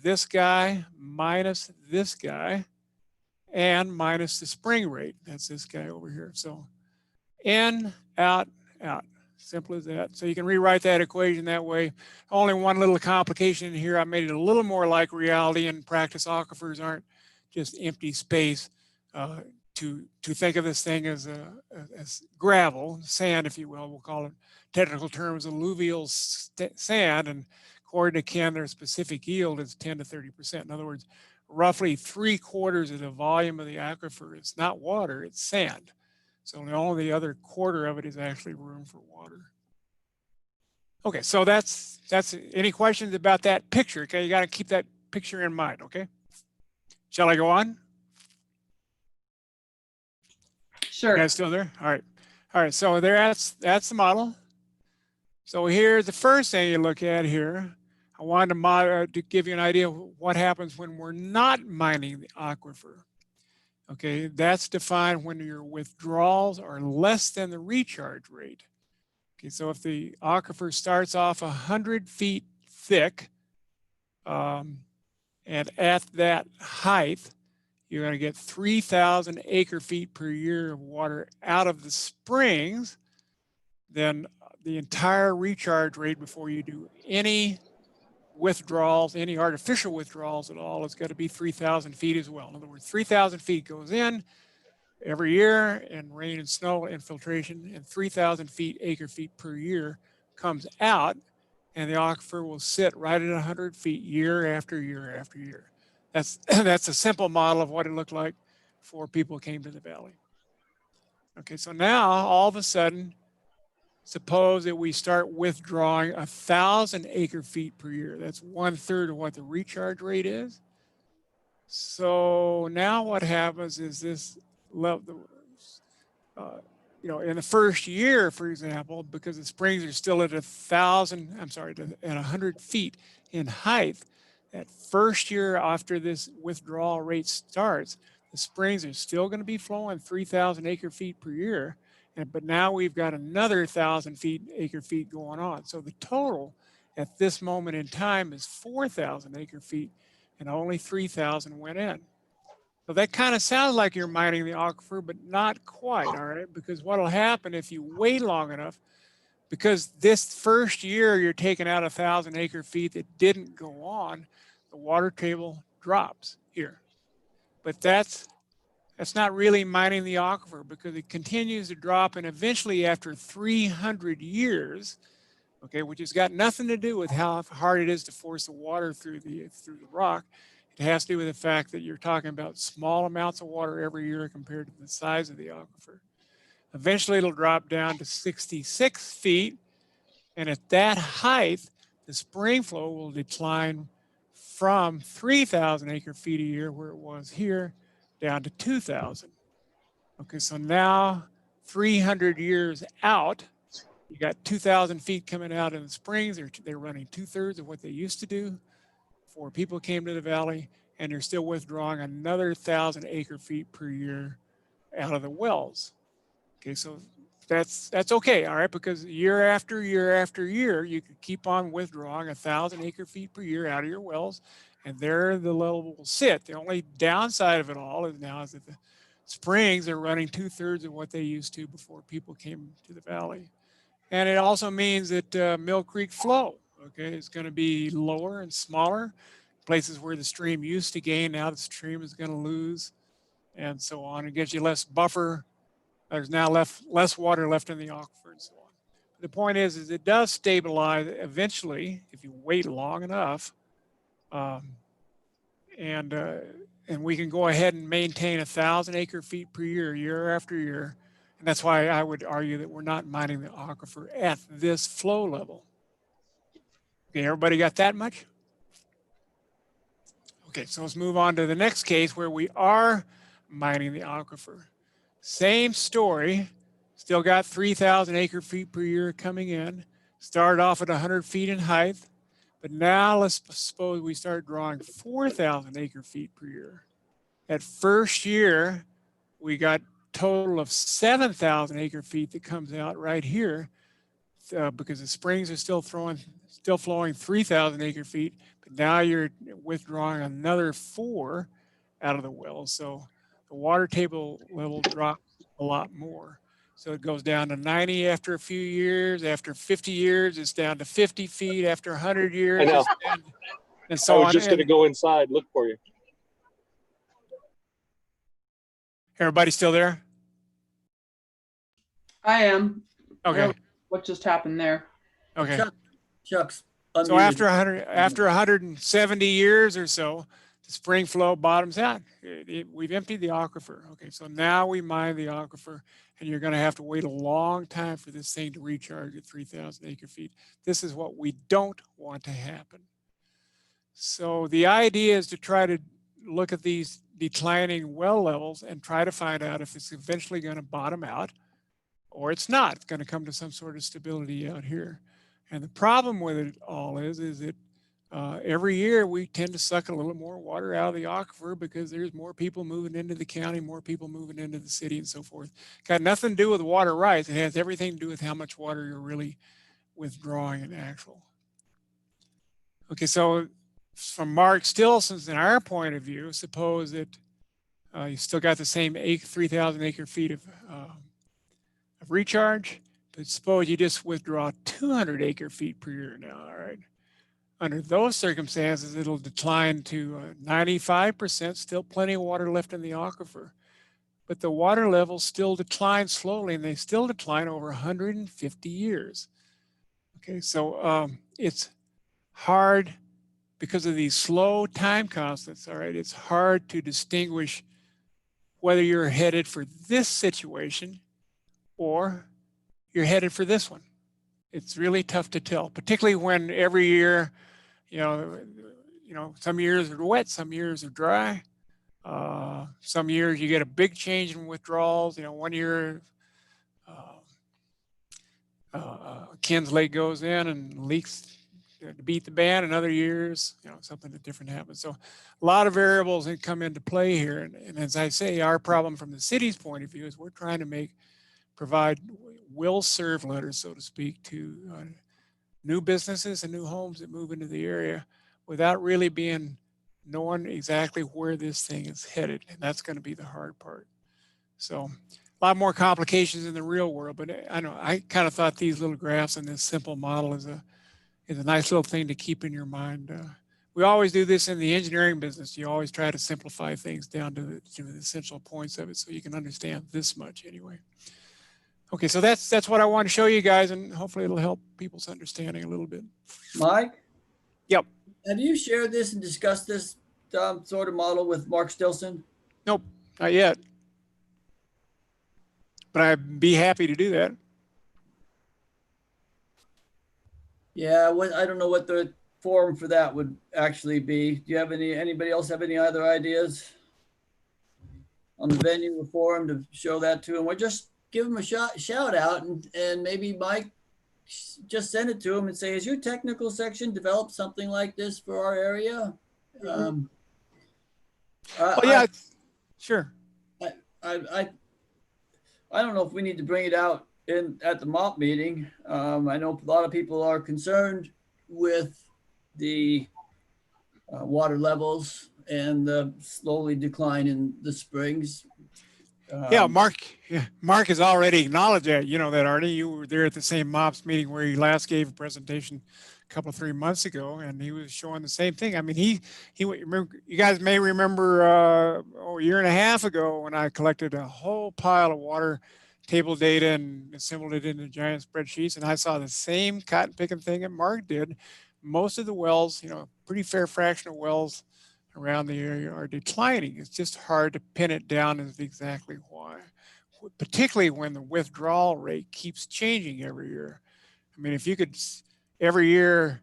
this guy minus this guy and minus the spring rate. That's this guy over here. So in, out, out. Simple as that. So you can rewrite that equation that way. Only one little complication in here. I made it a little more like reality. In practice, aquifers aren't just empty space. To think of this thing as gravel, sand, if you will, we'll call it technical terms, alluvial sand. And according to Ken, their specific yield is 10 to 30%. In other words, roughly 3/4 of the volume of the aquifer is not water, it's sand. So the only other quarter of it is actually room for water. Okay, so that's any questions about that picture? Okay, you got to keep that picture in mind. Okay, shall I go on? Sure. You guys still there? All right. So that's the model. So here's the first thing you look at here. I wanted to give you an idea of what happens when we're not mining the aquifer. Okay, that's defined when your withdrawals are less than the recharge rate. Okay, so if the aquifer starts off 100 feet thick, and at that height, you're going to get 3,000 acre feet per year of water out of the springs, then the entire recharge rate before you do any withdrawals, any artificial withdrawals at all, it's got to be 3,000 feet as well. In other words, 3,000 feet goes in every year in rain and snow infiltration, and 3,000 feet, acre feet per year comes out, and the aquifer will sit right at 100 feet year after year after year. That's a simple model of what it looked like before people came to the valley. Okay, so now all of a sudden, suppose that we start withdrawing 1,000 acre feet per year. That's 1/3 of what the recharge rate is. So now what happens is this level, in the first year, for example, because the springs are still at 100 feet in height, that first year after this withdrawal rate starts, the springs are still going to be flowing 3,000 acre feet per year. But now we've got another 1,000 acre feet going on. So the total at this moment in time is 4,000 acre feet, and only 3,000 went in. So that kind of sounds like you're mining the aquifer, but not quite, all right? Because what'll happen if you wait long enough, because this first year you're taking out 1,000 acre feet that didn't go on, the water table drops here. But that's not really mining the aquifer, because it continues to drop, and eventually after 300 years, okay, which has got nothing to do with how hard it is to force the water through the rock. It has to do with the fact that you're talking about small amounts of water every year compared to the size of the aquifer. Eventually it'll drop down to 66 feet. And at that height, the spring flow will decline from 3,000 acre feet a year, where it was here, down to 2,000. Okay, so now 300 years out, you got 2,000 feet coming out in the springs. They're running 2/3 of what they used to do before people came to the valley, and they're still withdrawing another 1,000 acre feet per year out of the wells. Okay, so that's okay, all right, because year after year after year, you could keep on withdrawing 1,000 acre feet per year out of your wells, and there the level will sit. The only downside of it all is now is that the springs are running 2/3 of what they used to before people came to the valley. And it also means that Mill Creek flow, okay, is going to be lower and smaller. Places where the stream used to gain, now the stream is going to lose, and so on. It gives you less buffer. There's now less water left in the aquifer and so on. The point is it does stabilize eventually if you wait long enough, and we can go ahead and maintain 1,000 acre feet per year, year after year. And that's why I would argue that we're not mining the aquifer at this flow level. Okay, everybody got that much? Okay, so let's move on to the next case where we are mining the aquifer. Same story, still got 3,000 acre feet per year coming in. Started off at 100 feet in height, but now let's suppose we start drawing 4,000 acre feet per year. At first year, we got total of 7,000 acre feet that comes out right here, because the springs are still flowing 3,000 acre feet, but now you're withdrawing another 4 out of the wells. So the water table level drops a lot more. So it goes down to 90 after a few years. After 50 years, it's down to 50 feet. After 100 years, I know. it's down, and so I on. was just going to go inside, look for you. Everybody still there? I am. Okay. What just happened there? Okay. Chuck's So unmuted. after 170 years or so, the spring flow bottoms out. We've emptied the aquifer. Okay, so now we mine the aquifer, and you're going to have to wait a long time for this thing to recharge at 3,000 acre feet. This is what we don't want to happen. So the idea is to try to look at these declining well levels and try to find out if it's eventually going to bottom out or it's not. It's going to come to some sort of stability out here. And the problem with it all is that every year we tend to suck a little more water out of the aquifer because there's more people moving into the county, more people moving into the city and so forth. Got nothing to do with water rights. It has everything to do with how much water you're really withdrawing in actual. Okay, so from Mark Stillson's, in our point of view, suppose that you still got the same 3,000 acre feet of recharge, but suppose you just withdraw 200 acre feet per year now, all right? Under those circumstances, it'll decline to 95%, still plenty of water left in the aquifer. But the water levels still decline slowly, and they still decline over 150 years. Okay, so it's hard because of these slow time constants, all right? It's hard to distinguish whether you're headed for this situation or you're headed for this one. It's really tough to tell, particularly when every year, you know, some years are wet, some years are dry. Some years you get a big change in withdrawals. You know, one year Ken's Lake goes in and leaks to beat the band, and other years, you know, something different happens. So a lot of variables that come into play here. And as I say, our problem from the city's point of view is we're trying to provide will-serve letters, so to speak, to new businesses and new homes that move into the area without really being knowing exactly where this thing is headed. And that's going to be the hard part. So a lot more complications in the real world, but I know I kind of thought these little graphs and this simple model is a nice little thing to keep in your mind. We always do this in the engineering business. You always try to simplify things down to the essential points of it so you can understand this much anyway. Okay, so that's what I want to show you guys, and hopefully it'll help people's understanding a little bit. Mike? Yep. Have you shared this and discussed this sort of model with Mark Stilson? Nope, not yet. But I'd be happy to do that. Yeah, I don't know what the forum for that would actually be. Do you have anybody else have any other ideas on the venue or forum to show that to him? Or just give him a shout out and maybe Mike just send it to him and say, has your technical section developed something like this for our area? Well, yeah, sure. I don't know if we need to bring it out at the MOP meeting. I know a lot of people are concerned with the water levels and the slowly decline in the springs. Yeah, Mark has already acknowledged that, you know, that Arnie, you were there at the same MOPS meeting where he last gave a presentation a couple, 3 months ago, and he was showing the same thing. I mean, he remember, you guys may remember a year and a half ago when I collected a whole pile of water table data and assembled it into giant spreadsheets, and I saw the same cotton picking thing that Mark did. Most of the wells, you know, pretty fair fraction of wells around the area are declining. It's just hard to pin it down as exactly why, particularly when the withdrawal rate keeps changing every year. I mean, if you could every year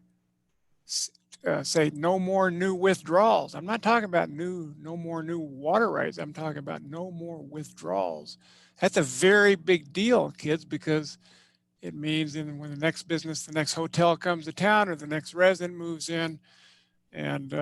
say no more new withdrawals. I'm not talking about no more new water rights. I'm talking about no more withdrawals. That's a very big deal, kids, because it means when the next business, the next hotel comes to town or the next resident moves in, and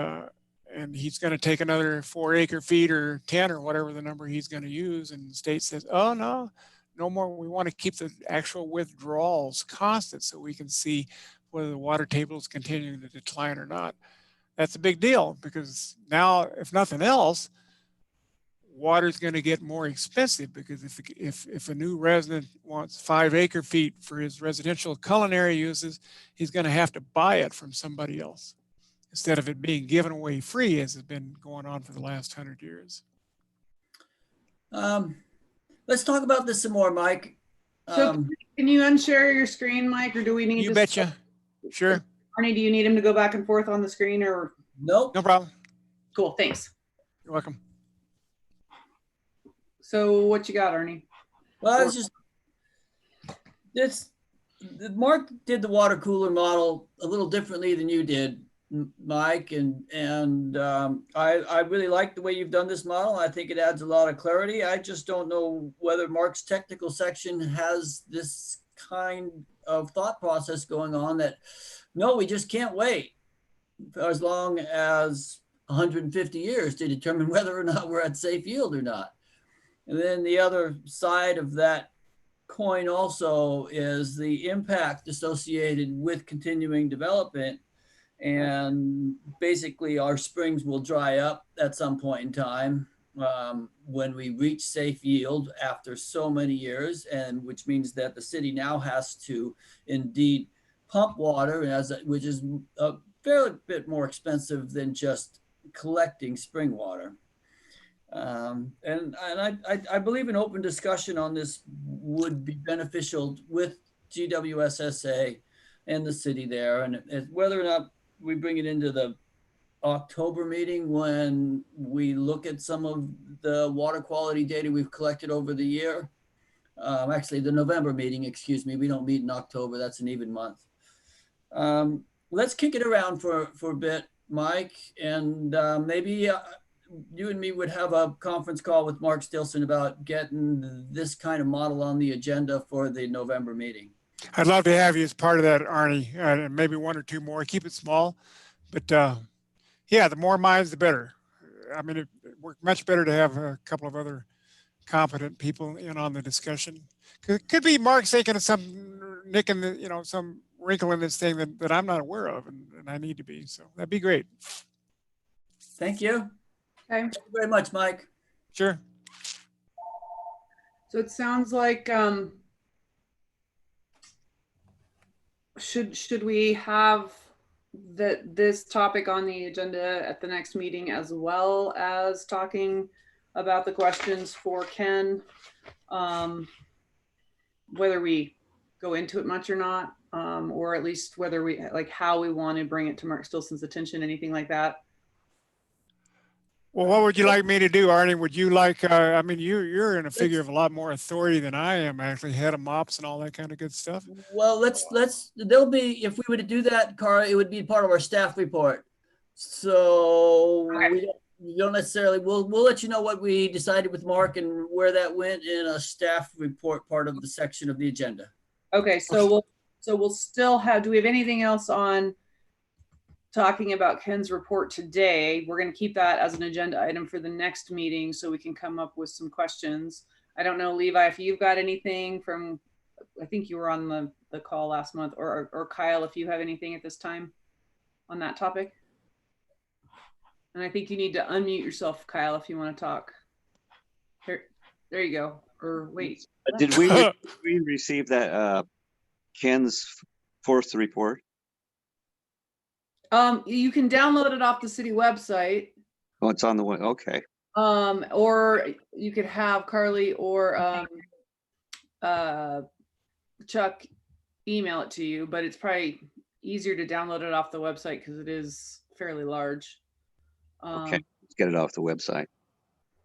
he's going to take another 4 acre feet or 10 or whatever the number he's going to use. And the state says, oh, no more. We want to keep the actual withdrawals constant so we can see whether the water table is continuing to decline or not. That's a big deal because now, if nothing else, water is going to get more expensive because if a new resident wants 5 acre feet for his residential culinary uses, he's going to have to buy it from somebody else, instead of it being given away free as has been going on for the last 100 years. Let's talk about this some more, Mike. So can you unshare your screen, Mike, or do we need You betcha. Sure. Arnie, do you need him to go back and forth on the screen or? Nope. No problem. Cool, thanks. You're welcome. So what you got, Arnie? Well, it's just Mark did the water cooler model a little differently than you did, Mike, and I really like the way you've done this model. I think it adds a lot of clarity. I just don't know whether Mark's technical section has this kind of thought process going on that, no, we just can't wait for as long as 150 years to determine whether or not we're at safe yield or not. And then the other side of that coin also is the impact associated with continuing development. And basically our springs will dry up at some point in time when we reach safe yield after so many years, and which means that the city now has to indeed pump water, which is a fairly bit more expensive than just collecting spring water. And I believe an open discussion on this would be beneficial with GWSSA and the city there, and whether or not we bring it into the October meeting when we look at some of the water quality data we've collected over the year. Actually, the November meeting, excuse me, we don't meet in October, that's an even month. Let's kick it around for a bit, Mike, and maybe you and me would have a conference call with Mark Stilson about getting this kind of model on the agenda for the November meeting. I'd love to have you as part of that, Arnie, maybe 1 or 2 more. Keep it small, but yeah, the more minds, the better. I mean, it worked much better to have a couple of other competent people in on the discussion. Could be Mark's thinking of some nick in the, some wrinkle in this thing that I'm not aware of and I need to be. So that'd be great. Thank you. Okay. Thank you very much, Mike. Sure. So it sounds like should we have this topic on the agenda at the next meeting, as well as talking about the questions for Ken, whether we go into it much or not, or at least whether we like how we want to bring it to Mark Stilson's attention, anything like that? Well, what would you like me to do, Arnie? Would you like, I mean, you're in a figure of a lot more authority than I am, actually, head of MOPS and all that kind of good stuff. Well, there'll be, if we were to do that, Cara, it would be part of our staff report. So Okay. we don't necessarily, we'll let you know what we decided with Mark and where that went in a staff report part of the section of the agenda. Okay, so we'll still have, do we have anything else on talking about Ken's report today? We're going to keep that as an agenda item for the next meeting so we can come up with some questions. I don't know, Levi, if you've got anything from, I think you were on the call last month, or Kyle, if you have anything at this time on that topic. And I think you need to unmute yourself, Kyle, if you want to talk. There you go. Or wait. Did we receive that Ken's fourth report? You can download it off the city website. Oh, it's on the way. Okay. Or you could have Carly or Chuck email it to you, but it's probably easier to download it off the website because it is fairly large. Okay, let's get it off the website.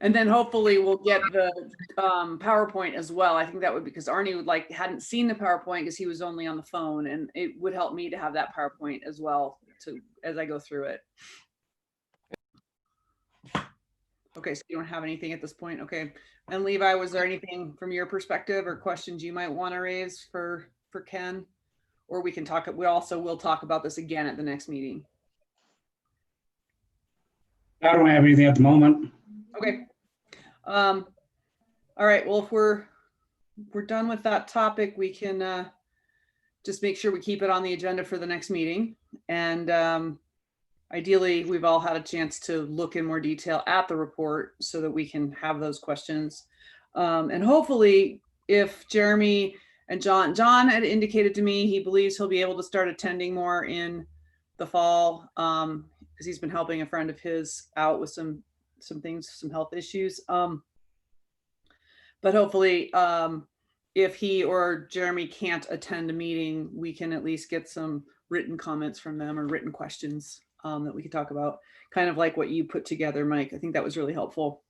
And then hopefully we'll get the PowerPoint as well. I think that would, because Arnie would hadn't seen the PowerPoint because he was only on the phone, and it would help me to have that PowerPoint as well as I go through it. Okay, so you don't have anything at this point. Okay. And Levi, was there anything from your perspective or questions you might want to raise for Ken? Or we can talk, we also will talk about this again at the next meeting. I don't have anything at the moment. Okay. All right. Well, if we're done with that topic, we can just make sure we keep it on the agenda for the next meeting. And ideally, we've all had a chance to look in more detail at the report so that we can have those questions. And hopefully, if Jeremy and John had indicated to me he believes he'll be able to start attending more in the fall, because he's been helping a friend of his out with some things, some health issues. But hopefully, if he or Jeremy can't attend a meeting, we can at least get some written comments from them or written questions that we could talk about, kind of like what you put together, Mike. I think that was really helpful.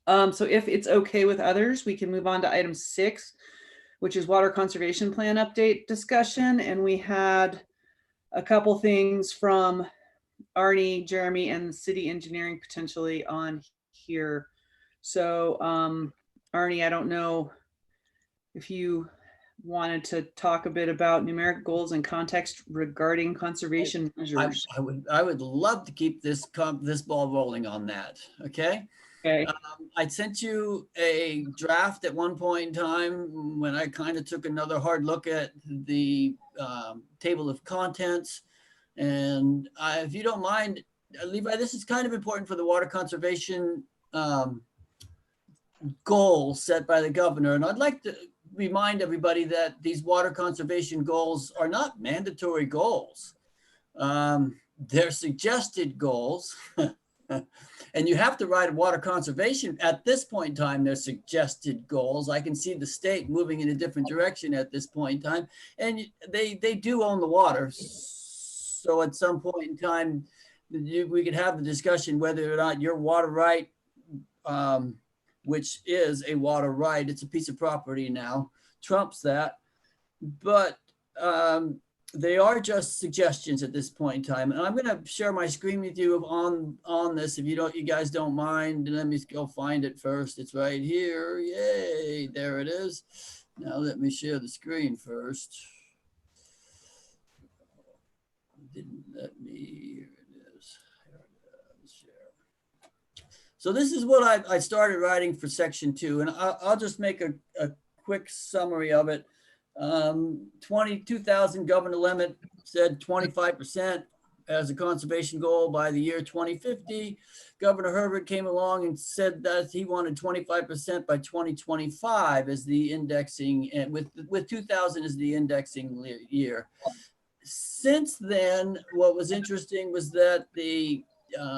So if it's okay with others, we can move on to item 6, which is water conservation plan update discussion. And we had a couple things from Arnie, Jeremy, and city engineering potentially on here. So Arnie, I don't know if you wanted to talk a bit about numeric goals and context regarding conservation measures. I would love to keep this ball rolling on that. Okay. Okay. I sent you a draft at one point in time when I kind of took another hard look at the table of contents. And if you don't mind, Levi, this is kind of important for the water conservation goals set by the governor. And I'd like to remind everybody that these water conservation goals are not mandatory goals. They're suggested goals. And you have to write a water conservation at this point in time. They're suggested goals. I can see the state moving in a different direction at this point in time, and they do own the water. So at some point in time, we could have the discussion whether or not your water right, which is a water right, it's a piece of property now, trumps that. But they are just suggestions at this point in time. And I'm going to share my screen with you on this. If you guys don't mind, let me go find it first. It's right here. Yay, there it is. Now let me share the screen first. Didn't let me, here it is. Here it is, share. So this is what I started writing for section 2, and I'll just make a quick summary of it. 22,000 governor limit said 25%. as a conservation goal by the year 2050. Governor Herbert came along and said that he wanted 25% by 2025 as the indexing, and with 2000 as the indexing year. Since then, what was interesting was that the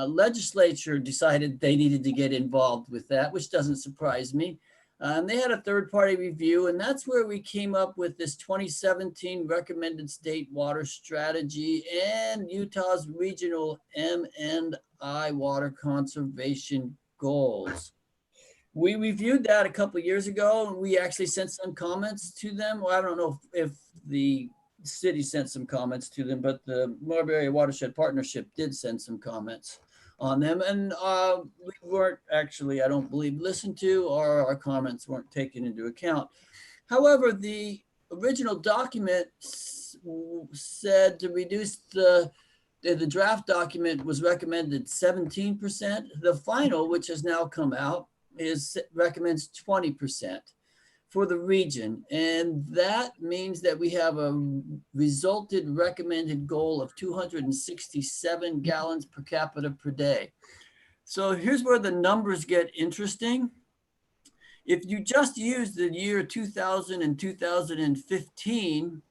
legislature decided they needed to get involved with that, which doesn't surprise me. They had a third-party review, and that's where we came up with this 2017 recommended state water strategy and Utah's regional M&I water conservation goals. We reviewed that a couple of years ago, and we actually sent some comments to them. Well, I don't know if the city sent some comments to them, but the Moab Area Watershed Partnership did send some comments on them, and we weren't actually, I don't believe, listened to, or our comments weren't taken into account. However, the original document said to reduce the draft document was recommended 17%. The final, which has now come out, recommends 20% for the region. And that means that we have a resulted recommended goal of 267 gallons per capita per day. So here's where the numbers get interesting. If you just use the year 2000 and 2015,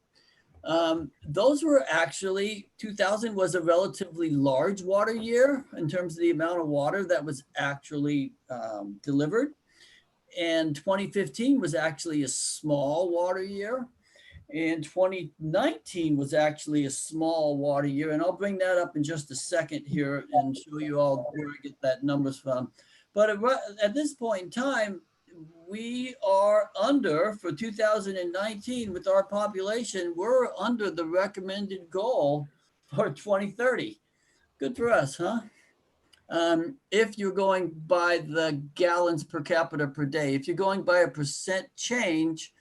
those were actually, 2000 was a relatively large water year in terms of the amount of water that was actually delivered. And 2015 was actually a small water year. And 2019 was actually a small water year. And I'll bring that up in just a second here and show you all where I get that numbers from. But at this point in time, we are under, for 2019 with our population, we're under the recommended goal for 2030. Good for us, huh? If you're going by the gallons per capita per day, if you're going by a percent change,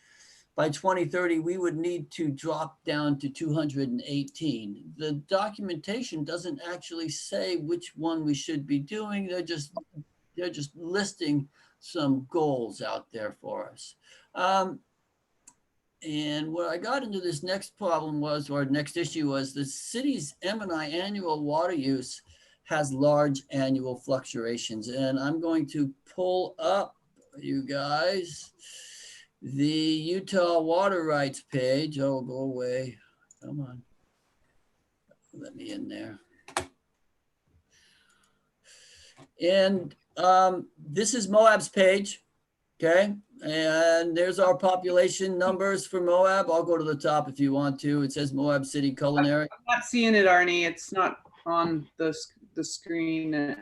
by 2030, we would need to drop down to 218. The documentation doesn't actually say which one we should be doing. They're just listing some goals out there for us. And where I got into this next problem was, or next issue was, the city's M&I annual water use has large annual fluctuations. And I'm going to pull up, you guys, the Utah water rights page. Oh, go away. Come on. Let me in there. And this is Moab's page, okay? And there's our population numbers for Moab. I'll go to the top if you want to. It says Moab City Culinary. I'm not seeing it, Arnie. It's not on the screen that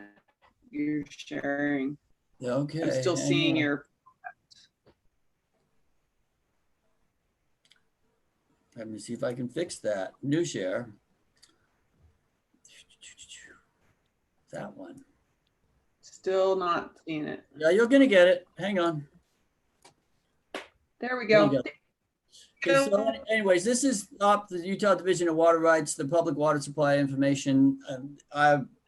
you're sharing. Okay. I'm still seeing your. Let me see if I can fix that. New share. That one. Still not seeing it. Yeah, you're gonna get it. Hang on. There we go. Okay, so anyways, this is up the Utah Division of Water Rights, the public water supply information.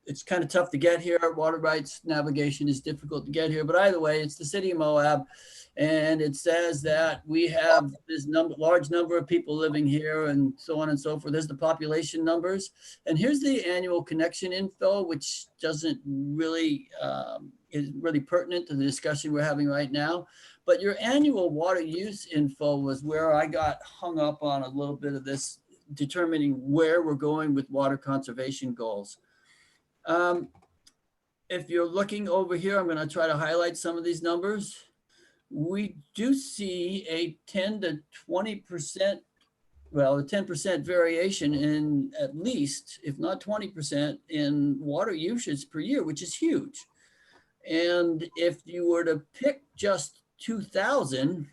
It's kind of tough to get here. Water rights navigation is difficult to get here, but either way, it's the city of Moab. And it says that we have this large number of people living here and so on and so forth. There's the population numbers. And here's the annual connection info, which doesn't really, is really pertinent to the discussion we're having right now. But your annual water use info was where I got hung up on a little bit of this, determining where we're going with water conservation goals. If you're looking over here, I'm going to try to highlight some of these numbers. We do see a 10 to 20%, well, a 10% variation in at least, if not 20%, in water usage per year, which is huge. And if you were to pick just 2000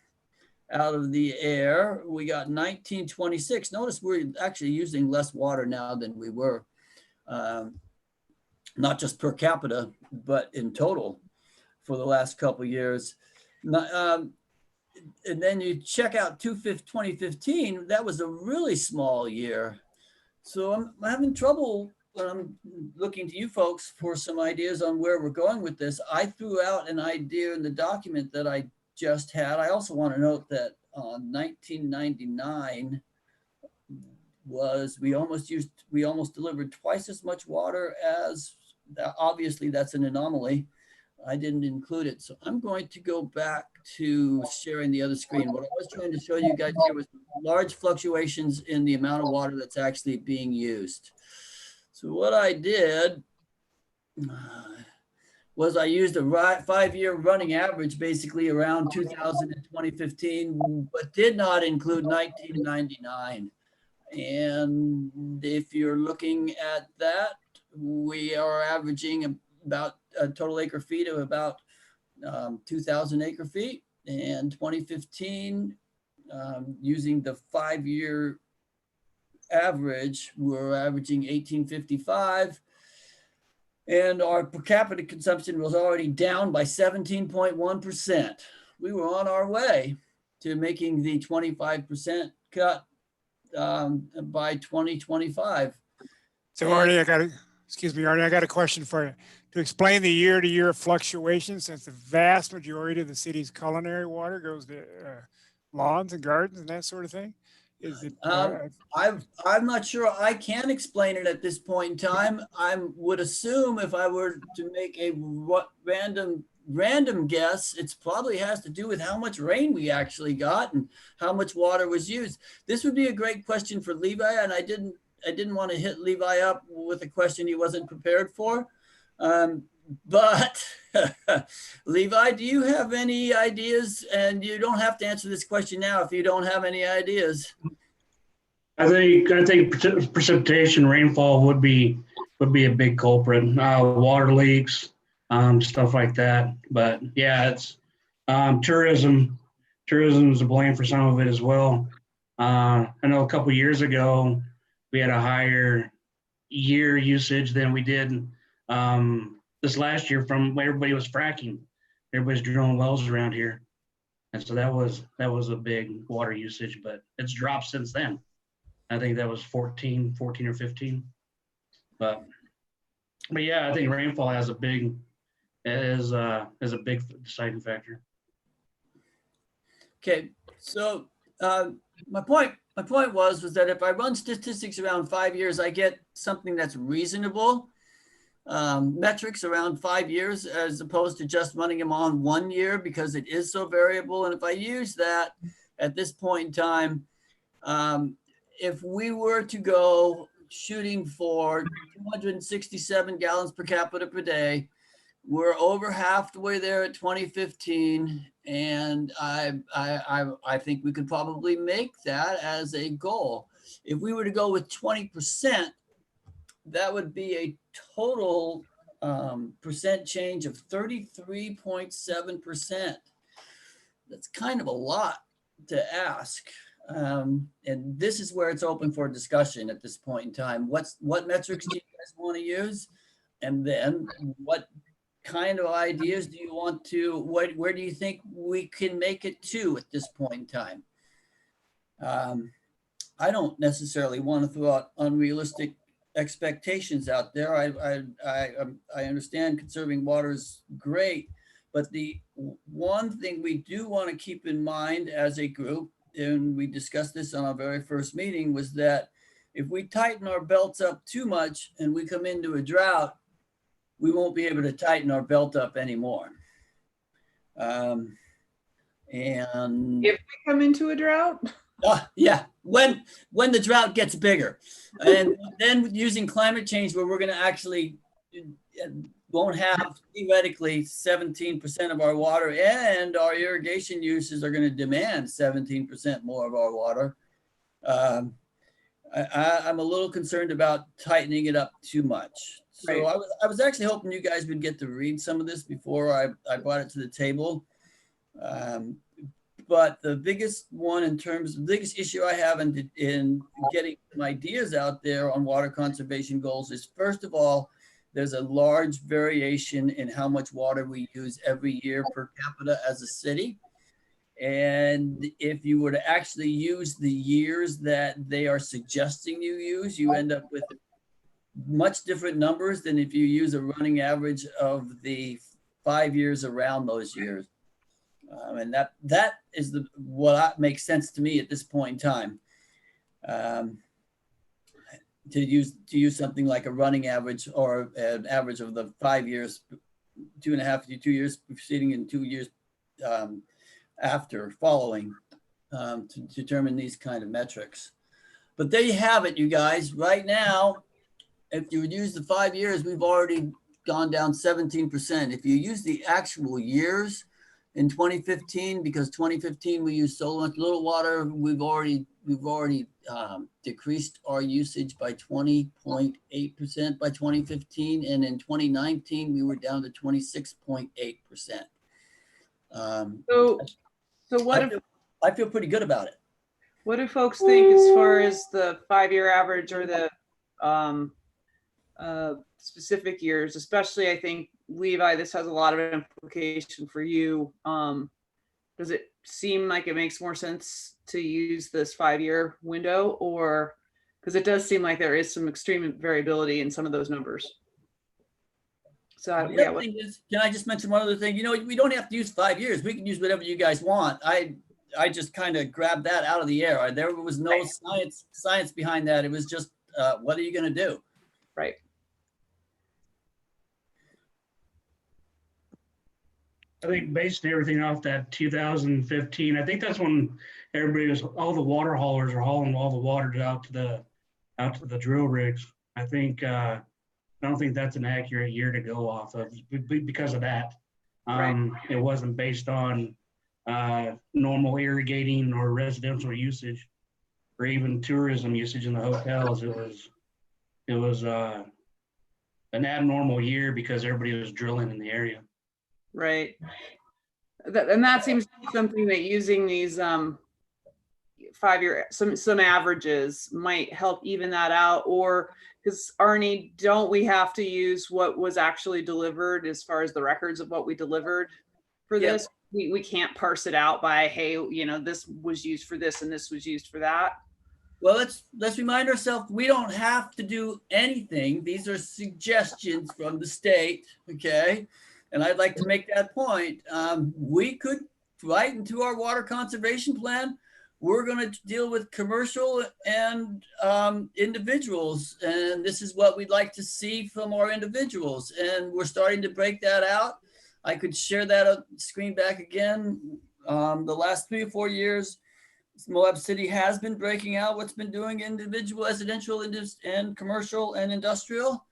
out of the air, we got 1926. Notice we're actually using less water now than we were, not just per capita, but in total for the last couple of years. And then you check out 2015, that was a really small year. So I'm having trouble when I'm looking to you folks for some ideas on where we're going with this. I threw out an idea in the document that I just had. I also want to note that 1999, was we almost delivered twice as much water as, obviously that's an anomaly. I didn't include it. So I'm going to go back to sharing the other screen. What I was trying to show you guys here was large fluctuations in the amount of water that's actually being used. So what I did was I used a 5-year running average, basically around 2000 and 2015, but did not include 1999. And if you're looking at that, we are averaging about a total acre feet of about 2,000 acre feet. And 2015, using the 5-year average, we're averaging 1855. And our per capita consumption was already down by 17.1%. We were on our way to making the 25% cut by 2025. So Arnie, Arnie, I got a question for you. To explain the year-to-year fluctuations, since the vast majority of the city's culinary water goes to lawns and gardens and that sort of thing, is it? I'm not sure I can explain it at this point in time. I would assume if I were to make a random guess, it probably has to do with how much rain we actually got and how much water was used. This would be a great question for Levi, and I didn't want to hit Levi up with a question he wasn't prepared for. But Levi, do you have any ideas? And you don't have to answer this question now if you don't have any ideas. I think precipitation, rainfall would be a big culprit. Water leaks, stuff like that. But yeah, it's tourism. Tourism is to blame for some of it as well. I know a couple of years ago we had a higher year usage than we did this last year from when everybody was fracking. Everybody's drilling wells around here. And so that was a big water usage, but it's dropped since then. I think that was 14 or 15. But yeah, I think rainfall has a big deciding factor. Okay, so my point was that if I run statistics around 5 years, I get something that's reasonable. Metrics around 5 years as opposed to just running them on 1 year because it is so variable. And if I use that at this point in time, if we were to go shooting for 267 gallons per capita per day, we're over halfway there at 2015. And I think we could probably make that as a goal. If we were to go with 20%, that would be a total percent change of 33.7%. That's kind of a lot to ask. And this is where it's open for discussion at this point in time. What metrics do you guys want to use? And then what kind of ideas do you want to, where do you think we can make it to at this point in time? I don't necessarily want to throw out unrealistic expectations out there. I understand conserving water is great, but the one thing we do want to keep in mind as a group, and we discussed this on our very first meeting, was that if we tighten our belts up too much and we come into a drought, we won't be able to tighten our belt up anymore. And if we come into a drought? Yeah, when the drought gets bigger. And then using climate change where we're going to actually won't have theoretically 17% of our water, and our irrigation uses are going to demand 17% more of our water. I'm a little concerned about tightening it up too much. So right. I was actually hoping you guys would get to read some of this before I brought it to the table. But the biggest issue I have in getting some ideas out there on water conservation goals is, first of all, there's a large variation in how much water we use every year per capita as a city. And if you were to actually use the years that they are suggesting you use, you end up with much different numbers than if you use a running average of the 5 years around those years. And that is what makes sense to me at this point in time. to use something like a running average or an average of the 5 years, 2.5 to 2 years preceding and 2 years after following, to determine these kind of metrics. But there you have it, you guys. Right now, if you use the 5 years, we've already gone down 17%. If you use the actual years in 2015, because 2015 we used so much little water, we've already decreased our usage by 20.8% by 2015, and in 2019 we were down to 26.8%. So what I feel pretty good about it. What do folks think as far as the 5-year average or the specific years? Especially, I think, Levi, this has a lot of implication for you. Does it seem like it makes more sense to use this 5-year window, or because it does seem like there is some extreme variability in some of those numbers? So The other thing is, can I just mention one other thing? You know, we don't have to use 5 years. We can use whatever you guys want. I just kind of grabbed that out of the air. There was no science behind that. It was just, what are you going to do? Right. I think based everything off that 2015, I think that's when all the water haulers are hauling all the water out to the drill rigs. I don't think that's an accurate year to go off of because of that. Right. It wasn't based on normal irrigating or residential usage, or even tourism usage in the hotels. It was an abnormal year because everybody was drilling in the area. Right. And that seems to be something that using these 5-year, some averages might help even that out. Or because, Arnie, don't we have to use what was actually delivered as far as the records of what we delivered for this? We can't parse it out by, hey, you know, this was used for this and this was used for that. Well, let's remind ourselves, we don't have to do anything. These are suggestions from the state, okay? And I'd like to make that point. We could write into our water conservation plan, we're going to deal with commercial and individuals, and this is what we'd like to see from our individuals. And we're starting to break that out. I could share that screen back again. The last 3 or 4 years, Moab City has been breaking out what's been doing individual, residential, and commercial and industrial.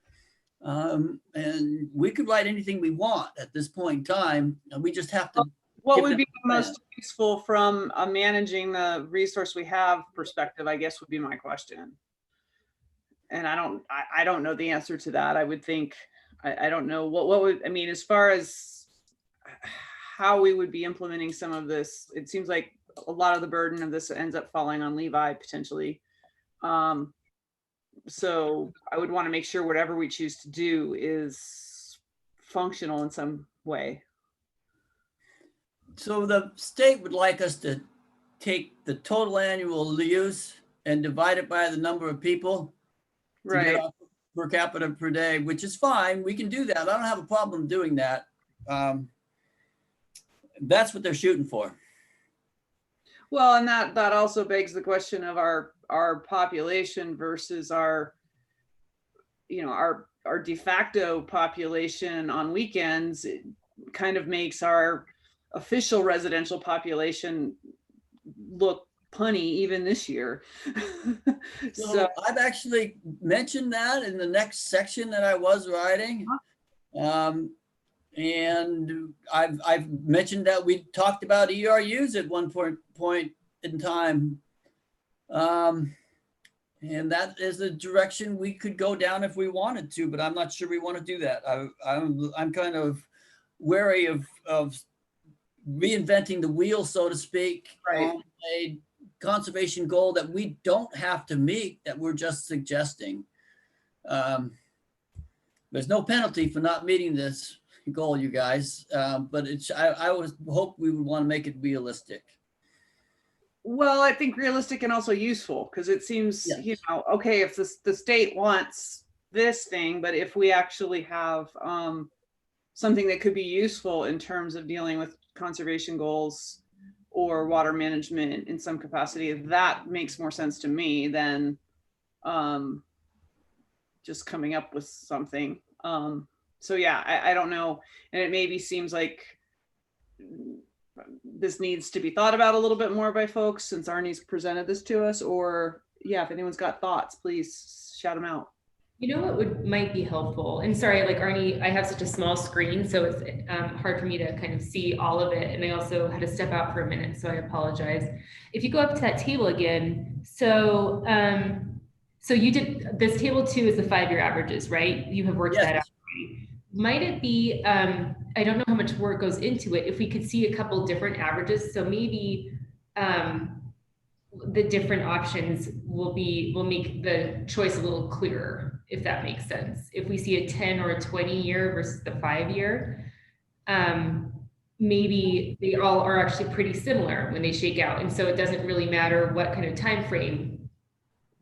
And we could write anything we want at this point in time. And we just have to. What would be the most useful from a managing the resource we have perspective, I guess, would be my question. And I don't know the answer to that. I would think, I don't know what would, I mean, as far as how we would be implementing some of this, it seems like a lot of the burden of this ends up falling on Levi potentially. So I would want to make sure whatever we choose to do is functional in some way. So the state would like us to take the total annual use and divide it by the number of people. Right. Per capita per day, which is fine. We can do that. I don't have a problem doing that. That's what they're shooting for. Well, and that also begs the question of our population versus our, you know, our de facto population on weekends. It kind of makes our official residential population look punny even this year. So I've actually mentioned that in the next section that I was writing. And I've mentioned that we talked about ERUs at one point in time. And that is a direction we could go down if we wanted to, but I'm not sure we want to do that. I'm kind of wary of reinventing the wheel, so to speak, right, on a conservation goal that we don't have to meet, that we're just suggesting. There's no penalty for not meeting this goal, you guys, but I always hope we would want to make it realistic. Well, I think realistic and also useful, because it seems, yes, you know, okay, if the state wants this thing, but if we actually have something that could be useful in terms of dealing with conservation goals or water management in some capacity, that makes more sense to me than just coming up with something. So yeah, I don't know. And it maybe seems like this needs to be thought about a little bit more by folks since Arnie's presented this to us, or yeah, if anyone's got thoughts, please shout them out. You know what might be helpful, and sorry, like Arnie, I have such a small screen, so it's hard for me to kind of see all of it. And I also had to step out for a minute, so I apologize. If you go up to that table again, so you did, this table 2 is the 5-year averages, right? You have worked that out. Might it be, I don't know how much work goes into it, if we could see a couple different averages, so maybe the different options will make the choice a little clearer, if that makes sense. If we see a 10 or a 20-year versus the 5-year, maybe they all are actually pretty similar when they shake out. And so it doesn't really matter what kind of time frame.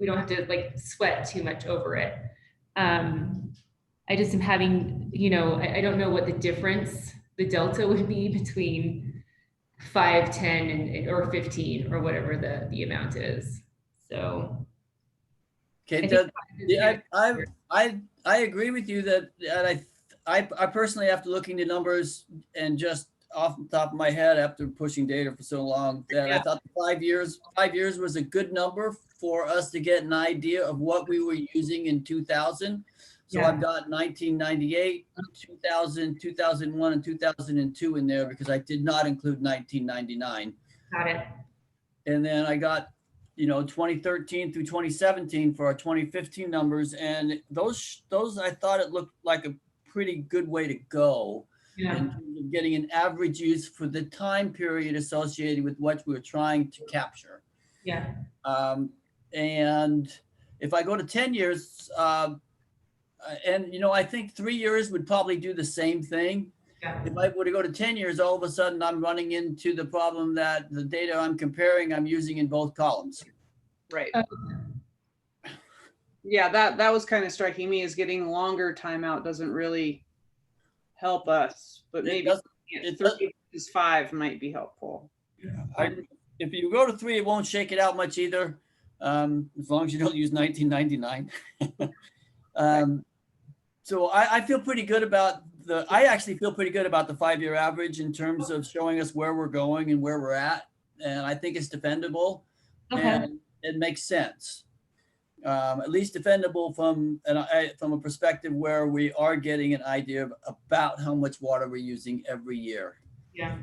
We don't have to like sweat too much over it. I just am having, I don't know what the difference, the delta would be between 5, 10, or 15, or whatever the amount is. So. Okay, I agree with you that I personally, after looking the numbers and just off the top of my head after pushing data for so long, that I thought 5 years was a good number for us to get an idea of what we were using in 2000. So I've got 1998, 2000, 2001, and 2002 in there because I did not include 1999. Got it. And then I got 2013 through 2017 for our 2015 numbers. And those I thought it looked like a pretty good way to go in terms of getting an average use for the time period associated with what we were trying to capture. Yeah. And if I go to 10 years, and I think 3 years would probably do the same thing. Yeah. If I were to go to 10 years, all of a sudden I'm running into the problem that the data I'm comparing, I'm using in both columns. Right. Yeah, that was kind of striking me, as getting longer timeout doesn't really help us, but maybe 3 is 5 might be helpful. Yeah. If you go to 3, it won't shake it out much either, as long as you don't use 1999. So I feel pretty good about I actually feel pretty good about the 5-year average in terms of showing us where we're going and where we're at. And I think it's defendable and it makes sense. At least defendable from a perspective where we are getting an idea about how much water we're using every year. Yeah.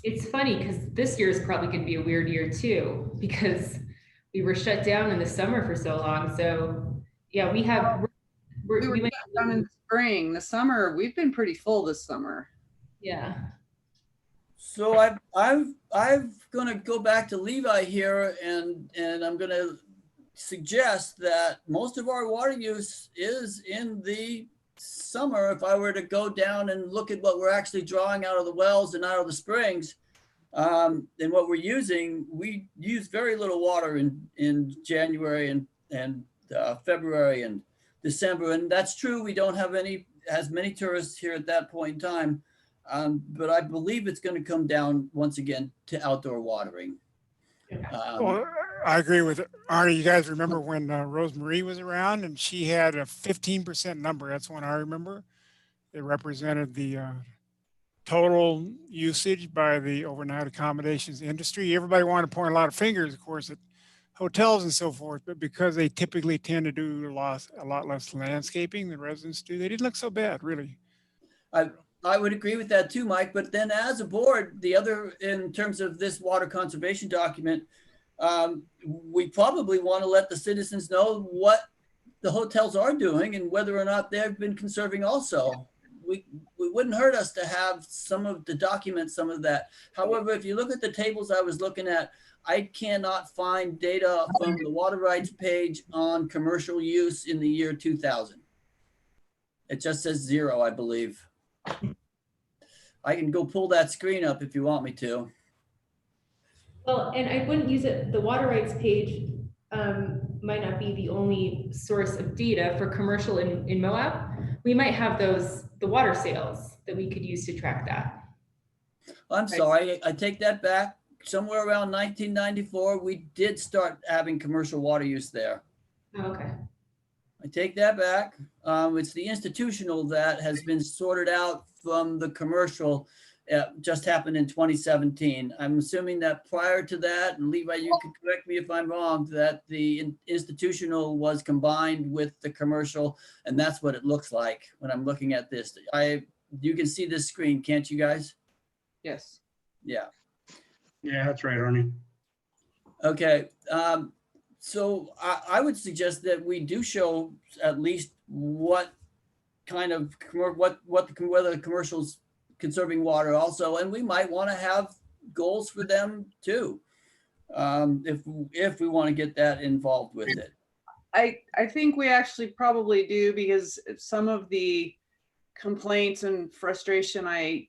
It's funny because this year is probably going to be a weird year too, because we were shut down in the summer for so long. So yeah, we were shut down in the spring. The summer, we've been pretty full this summer. Yeah. So I'm gonna go back to Levi here, and I'm gonna suggest that most of our water use is in the summer. If I were to go down and look at what we're actually drawing out of the wells and out of the springs, and what we're using, we use very little water in January and February and December, and that's true. We don't have as many tourists here at that point in time, but I believe it's going to come down once again to outdoor watering. Well, I agree with Arnie. You guys remember when Rosemarie was around and she had a 15% number? That's one I remember. It represented the total usage by the overnight accommodations industry. Everybody wanted to point a lot of fingers, of course, at hotels and so forth, but because they typically tend to do a lot less landscaping than residents do, they didn't look so bad, really. I would agree with that too, Mike. But then as a board, in terms of this water conservation document, we probably want to let the citizens know what the hotels are doing and whether or not they've been conserving also. We wouldn't hurt us to have some of the documents, some of that. However, if you look at the tables I was looking at, I cannot find data from the water rights page on commercial use in the year 2000. It just says 0, I believe. I can go pull that screen up if you want me to. Well, and I wouldn't use it. The water rights page might not be the only source of data for commercial in Moab. We might have the water sales that we could use to track that. I'm sorry, I take that back. Somewhere around 1994, we did start having commercial water use there. Oh, okay. I take that back. It's the institutional that has been sorted out from the commercial. Just happened in 2017. I'm assuming that prior to that, and Levi, you can correct me if I'm wrong, that the institutional was combined with the commercial, and that's what it looks like when I'm looking at this. You can see this screen, can't you guys? Yes. Yeah. Yeah, that's right, Arnie. Okay. So I would suggest that we do show at least what kind of whether the commercials conserving water also, and we might want to have goals for them too, if we want to get that involved with it. I think we actually probably do, because some of the complaints and frustration I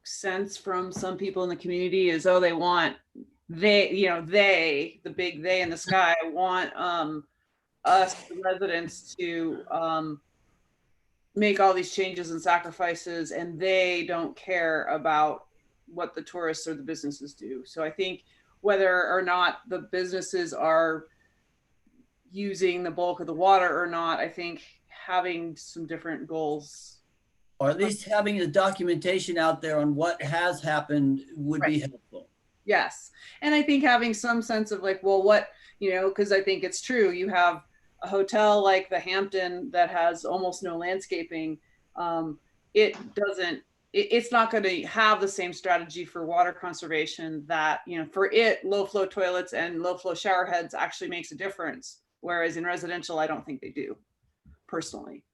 sense from some people in the community is, oh, they want the big they in the sky want us, the residents, to make all these changes and sacrifices, and they don't care about what the tourists or the businesses do. So I think whether or not the businesses are using the bulk of the water or not, I think having some different goals, or at least having the documentation out there on what has happened would be helpful. Yes. And I think having some sense of like, well, what, because I think it's true. You have a hotel like the Hampton that has almost no landscaping. It's not going to have the same strategy for water conservation that, for it, low flow toilets and low flow shower heads actually makes a difference. Whereas in residential, I don't think they do, personally,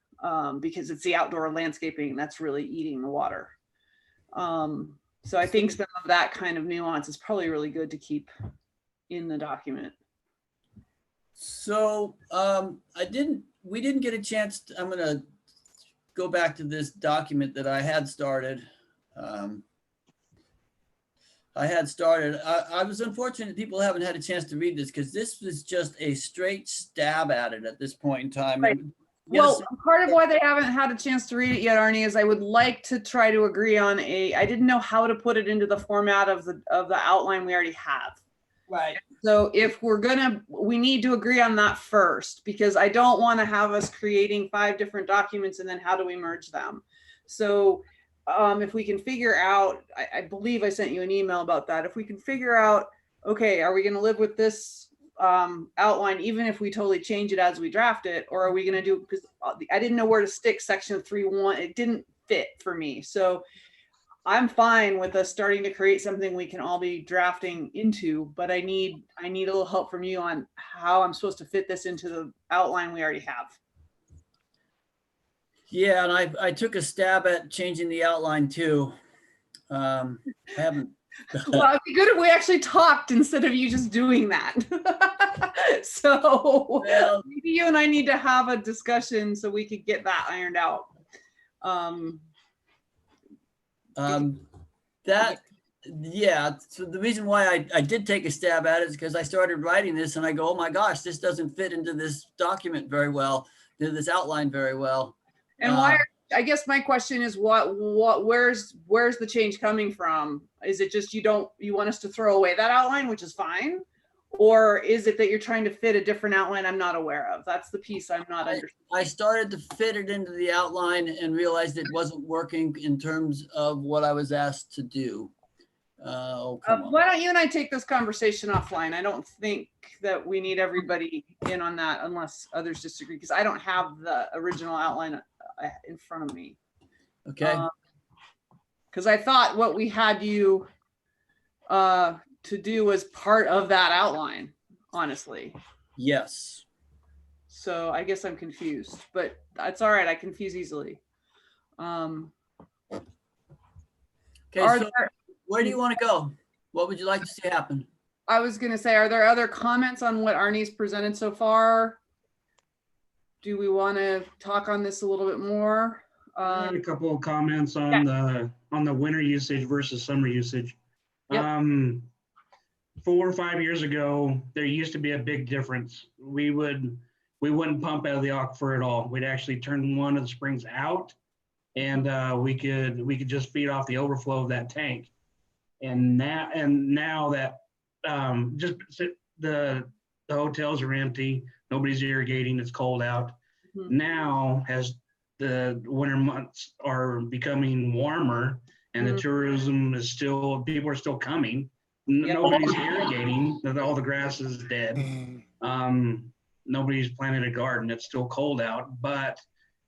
because it's the outdoor landscaping that's really eating the water. So I think some of that kind of nuance is probably really good to keep in the document. So we didn't get a chance I'm going to go back to this document that I had started. I was unfortunate people haven't had a chance to read this, because this was just a straight stab at it at this point in time. Right. Well, part of why they haven't had a chance to read it yet, Arnie, is I would like to try to agree on I didn't know how to put it into the format of the outline we already have. Right. So if we need to agree on that first, because I don't want to have us creating 5 different documents and then how do we merge them? So if we can figure out, I believe I sent you an email about that. If we can figure out, okay, are we going to live with this outline even if we totally change it as we draft it, or are we going to do, because I didn't know where to stick section 3.1. It didn't fit for me. So I'm fine with us starting to create something we can all be drafting into, but I need a little help from you on how I'm supposed to fit this into the outline we already have. Yeah, and I took a stab at changing the outline too. I haven't. Well, it'd be good if we actually talked instead of you just doing that. So maybe you and I need to have a discussion so we could get that ironed out. Yeah, so the reason why I did take a stab at it is because I started writing this and I go, oh my gosh, this doesn't fit into this document very well, into this outline very well. And why? I guess my question is, where's the change coming from? Is it just you want us to throw away that outline, which is fine, or is it that you're trying to fit a different outline I'm not aware of? That's the piece I'm not understanding. I started to fit it into the outline and realized it wasn't working in terms of what I was asked to do. Why don't you and I take this conversation offline? I don't think that we need everybody in on that unless others disagree, because I don't have the original outline in front of me. Okay. Because I thought what we had you to do was part of that outline, honestly. Yes. So I guess I'm confused, but that's all right. I confuse easily. Okay. So where do you want to go? What would you like to see happen? I was going to say, are there other comments on what Arnie's presented so far? Do we want to talk on this a little bit more? I had a couple of comments on the winter usage versus summer usage. Yep. 4 or 5 years ago, there used to be a big difference. We wouldn't pump out of the aquifer at all. We'd actually turn one of the springs out, and we could just feed off the overflow of that tank. And now that just the hotels are empty, nobody's irrigating, it's cold out. Now, as the winter months are becoming warmer and the tourism is still, people are still coming, nobody's irrigating, all the grass is dead. Nobody's planted a garden. It's still cold out, but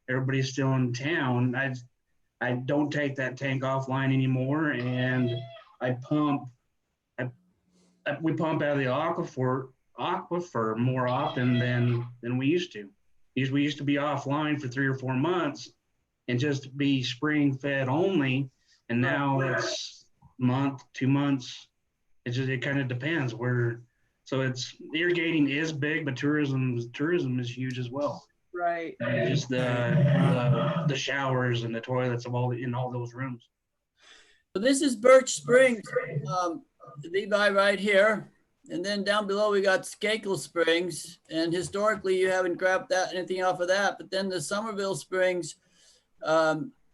everybody's still in town. I don't take that tank offline anymore, and I pump. We pump out of the aquifer more often than we used to. We used to be offline for 3 or 4 months and just be spring fed only, and now it's month, 2 months. It kind of depends where. So it's irrigating is big, but tourism is huge as well. Right. Just the showers and the toilets in all those rooms. So this is Birch Springs, Levi, right here. And then down below we got Skakel Springs. And historically you haven't grabbed anything off of that. But then the Somerville Springs,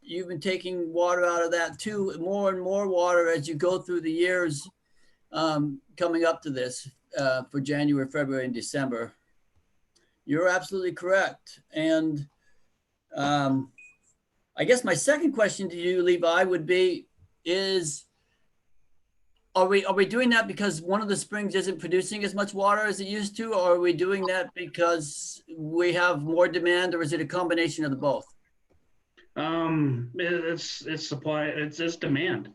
you've been taking water out of that too, more and more water as you go through the years coming up to this for January, February, and December. You're absolutely correct. And I guess my second question to you, Levi, would be, are we doing that because one of the springs isn't producing as much water as it used to, or are we doing that because we have more demand, or is it a combination of the both? It's supply, it's demand.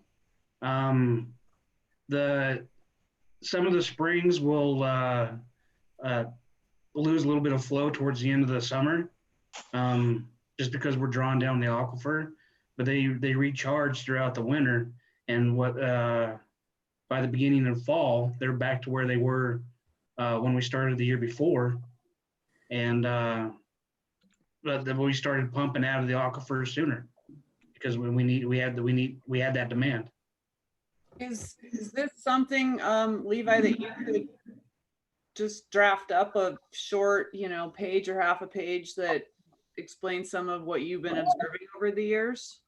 Some of the springs will lose a little bit of flow towards the end of the summer, just because we're drawing down the aquifer, but they recharge throughout the winter, and by the beginning of fall, they're back to where they were when we started the year before, and but we started pumping out of the aquifer sooner because we had that demand. Is this something, Levi, that you could just draft up a short, page or half a page that explains some of what you've been observing over the years?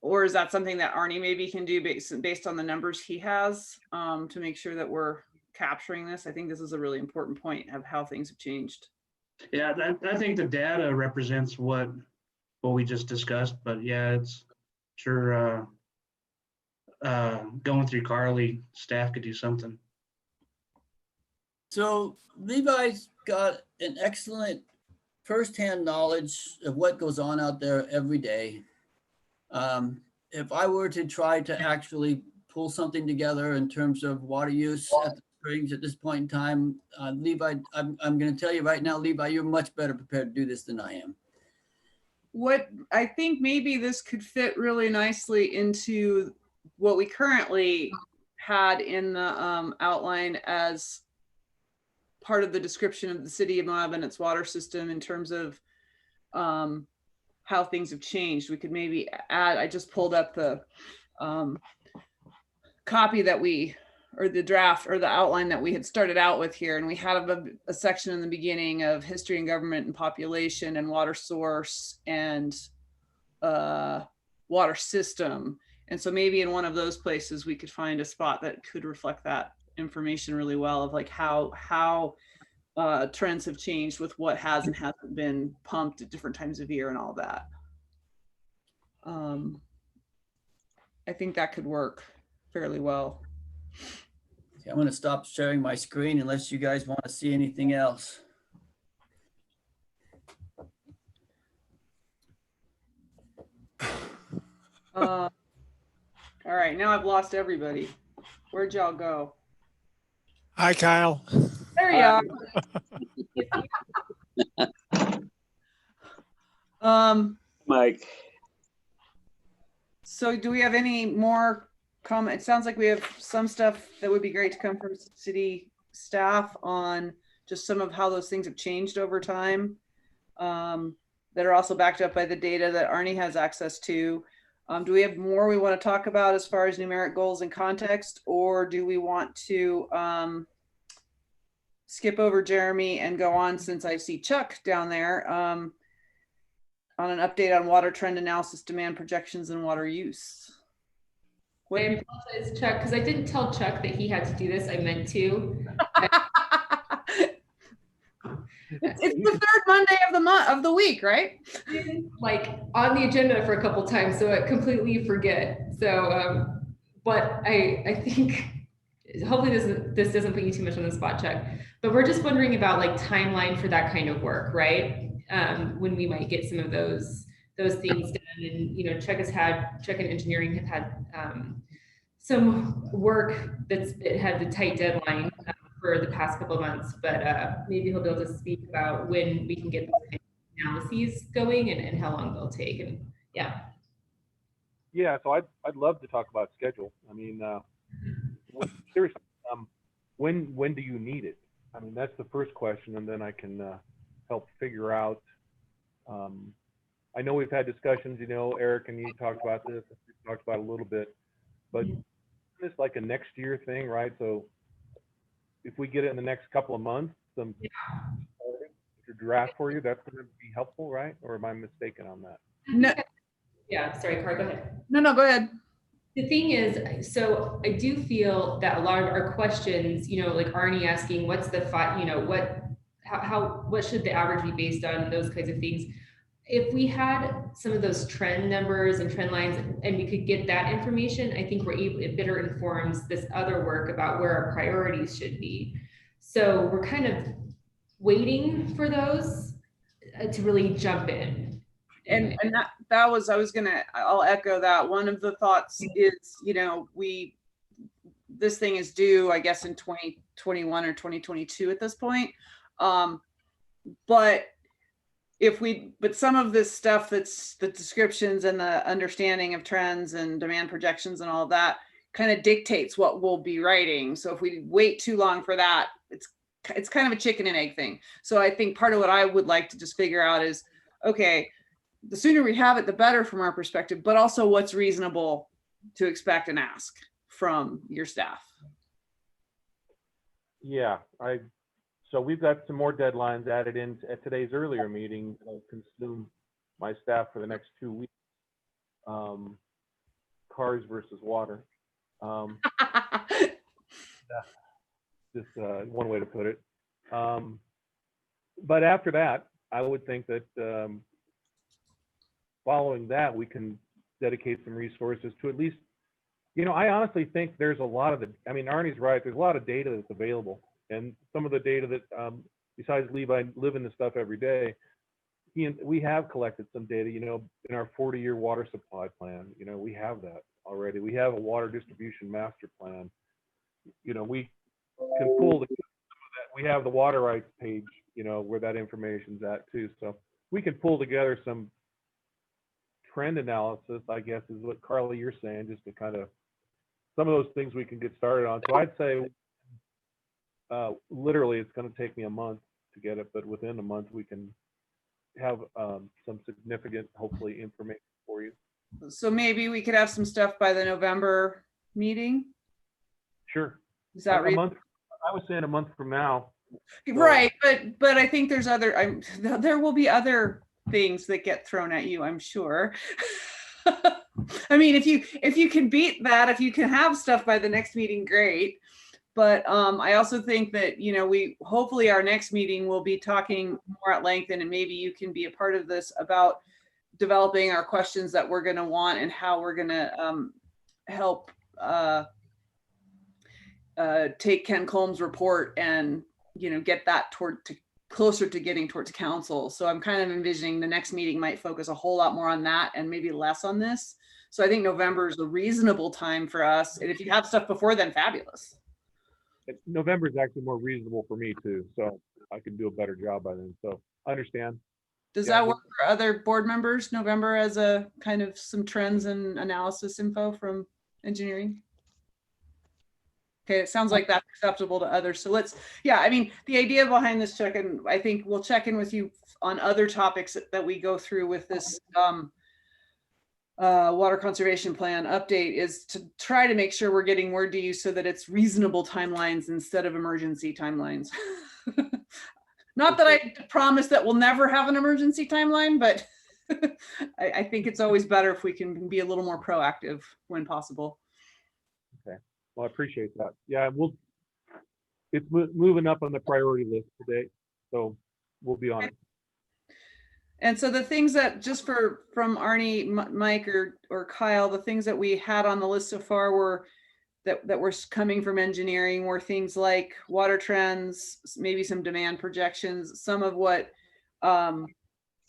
Or is that something that Arnie maybe can do based on the numbers he has to make sure that we're capturing this? I think this is a really important point of how things have changed. Yeah, I think the data represents what we just discussed, but yeah, it's sure going through Carly, staff could do something. So Levi's got an excellent firsthand knowledge of what goes on out there every day. If I were to try to actually pull something together in terms of water use at the springs at this point in time, Levi, I'm going to tell you right now, Levi, you're much better prepared to do this than I am. What I think maybe this could fit really nicely into what we currently had in the outline as part of the description of the city of Moab and its water system in terms of how things have changed. We could maybe add, I just pulled up the copy that or the draft or the outline that we had started out with here. And we had a section in the beginning of history and government and population and water source and water system. And so maybe in one of those places we could find a spot that could reflect that information really well, of like how trends have changed with what has and hasn't been pumped at different times of year and all that. I think that could work fairly well. Okay, I'm going to stop sharing my screen unless you guys want to see anything else. All right, now I've lost everybody. Where'd y'all go? Hi, Kyle. There you are. Mike. So do we have any more comment? It sounds like we have some stuff that would be great to come from city staff on just some of how those things have changed over time, that are also backed up by the data that Arnie has access to. Do we have more we want to talk about as far as numeric goals and context, or do we want to skip over Jeremy and go on, since I see Chuck down there, on an update on water trend analysis, demand projections, and water use? I apologize, Chuck, because I didn't tell Chuck that he had to do this. I meant to. It's the third Monday of the week, right? Like on the agenda for a couple times, so I completely forget. So, but I think hopefully this doesn't put you too much on the spot, Chuck. But we're just wondering about like timeline for that kind of work, right? When we might get some of those things done, and you know, Chuck and engineering have had some work it had the tight deadline for the past couple of months, but maybe he'll be able to speak about when we can get those kind of analyses going and how long they'll take. And yeah. Yeah, so I'd love to talk about schedule. I mean, seriously, when do you need it? I mean, that's the first question, and then I can help figure out. I know we've had discussions, you know, Eric and you talked about this, we talked about it a little bit, but it's like a next year thing, right? So if we get it in the next couple of months, some draft for you, that's going to be helpful, right? Or am I mistaken on that? No, Yeah, sorry, Carl, go ahead. no, go ahead. The thing is, so I do feel that a lot of our questions, you know, like Arnie asking, what's the you know, what should the average be based on, those kinds of things. If we had some of those trend numbers and trend lines and we could get that information, I think it better informs this other work about where our priorities should be. So we're kind of waiting for those to really jump in. And that was, I'll echo that. One of the thoughts is, you know, this thing is due, I guess, in 2021 or 2022 at this point. But some of this stuff, that's the descriptions and the understanding of trends and demand projections and all of that, kind of dictates what we'll be writing. So if we wait too long for that, it's kind of a chicken and egg thing. So I think part of what I would like to just figure out is, okay, the sooner we have it, the better from our perspective, but also what's reasonable to expect and ask from your staff. Yeah, so we've got some more deadlines added in at today's earlier meeting that'll consume my staff for the next 2 weeks. Cars versus water. Just one way to put it. But after that, I would think that following that, we can dedicate some resources to at least, you know, I honestly think there's a lot of I mean, Arnie's right, there's a lot of data that's available. And some of the data that, besides Levi living the stuff every day, we have collected some data, you know, in our 40-year water supply plan. You know, we have that already. We have a water distribution master plan. You know, we can pull some of that. We have the water rights page, you know, where that information's at too. So we can pull together some trend analysis, I guess, is what Carly you're saying, just to kind of some of those things we can get started on. So I'd say literally it's going to take me a month to get it, but within a month we can have some significant, hopefully, information for you. So maybe we could have some stuff by the November meeting. Sure. Is that a month? I was saying a month from now. Right, but I think there's there will be other things that get thrown at you, I'm sure. I mean, if you can beat that, if you can have stuff by the next meeting, great. But I also think that, you know, hopefully our next meeting will be talking more at length, and maybe you can be a part of this, about developing our questions that we're going to want and how we're going to help take Ken Colm's report and, you know, get that closer to getting towards council. So I'm kind of envisioning the next meeting might focus a whole lot more on that and maybe less on this. So I think November is a reasonable time for us. And if you have stuff before then, fabulous. November is actually more reasonable for me too. So I can do a better job by then. So I understand. Does that work for other board members? November as a kind of some trends and analysis info from engineering? Okay, it sounds like that's acceptable to others. So I mean, the idea behind this check-in, I think we'll check in with you on other topics that we go through with this water conservation plan update, is to try to make sure we're getting word to you so that it's reasonable timelines instead of emergency timelines. Not that I promise that we'll never have an emergency timeline, but I think it's always better if we can be a little more proactive when possible. Okay. Well, I appreciate that. Yeah, it's moving up on the priority list today. So we'll be on it. And so the things that just from Arnie, Mike, or Kyle, the things that we had on the list so far were that were coming from engineering were things like water trends, maybe some demand projections, some of what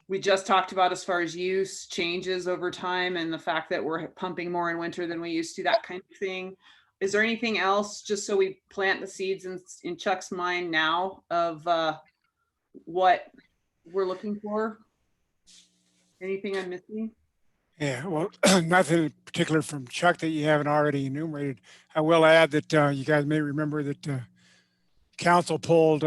we just talked about as far as use changes over time and the fact that we're pumping more in winter than we used to, that kind of thing. Is there anything else, just so we plant the seeds in Chuck's mind now of what we're looking for? Anything I'm missing? Yeah, well, nothing in particular from Chuck that you haven't already enumerated. I will add that you guys may remember that council pulled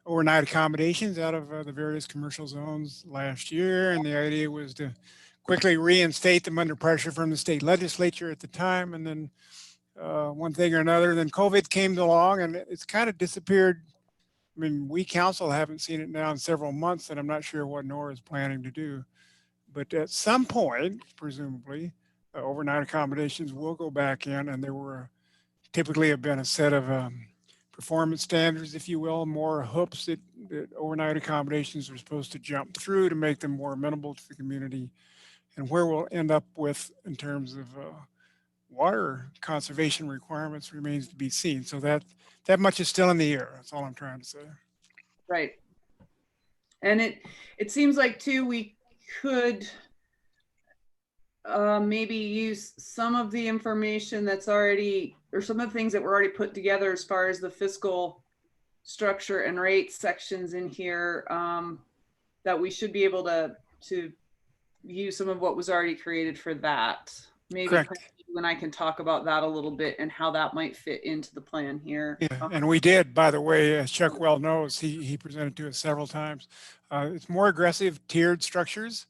overnight accommodations out of the various commercial zones last year, and the idea was to quickly reinstate them under pressure from the state legislature at the time. And then one thing or another, then COVID came along, and it's kind of disappeared. I mean, we council haven't seen it now in several months, and I'm not sure what NORA is planning to do. But at some point, presumably, overnight accommodations will go back in, and there were typically have been a set of performance standards, if you will, more hoops that overnight accommodations are supposed to jump through to make them more amenable to the community. And where we'll end up with in terms of water conservation requirements remains to be seen. So that much is still in the air. That's all I'm trying to say. Right. And it seems like too, we could maybe use some of the information that's already, or some of the things that were already put together as far as the fiscal structure and rate sections in here, that we should be able to use some of what was already created for that. Maybe you and I can talk about that a little bit and how that might fit into the plan here. Yeah, and we did, by the way, as Chuck well knows, he presented to us several times. It's more aggressive tiered structures.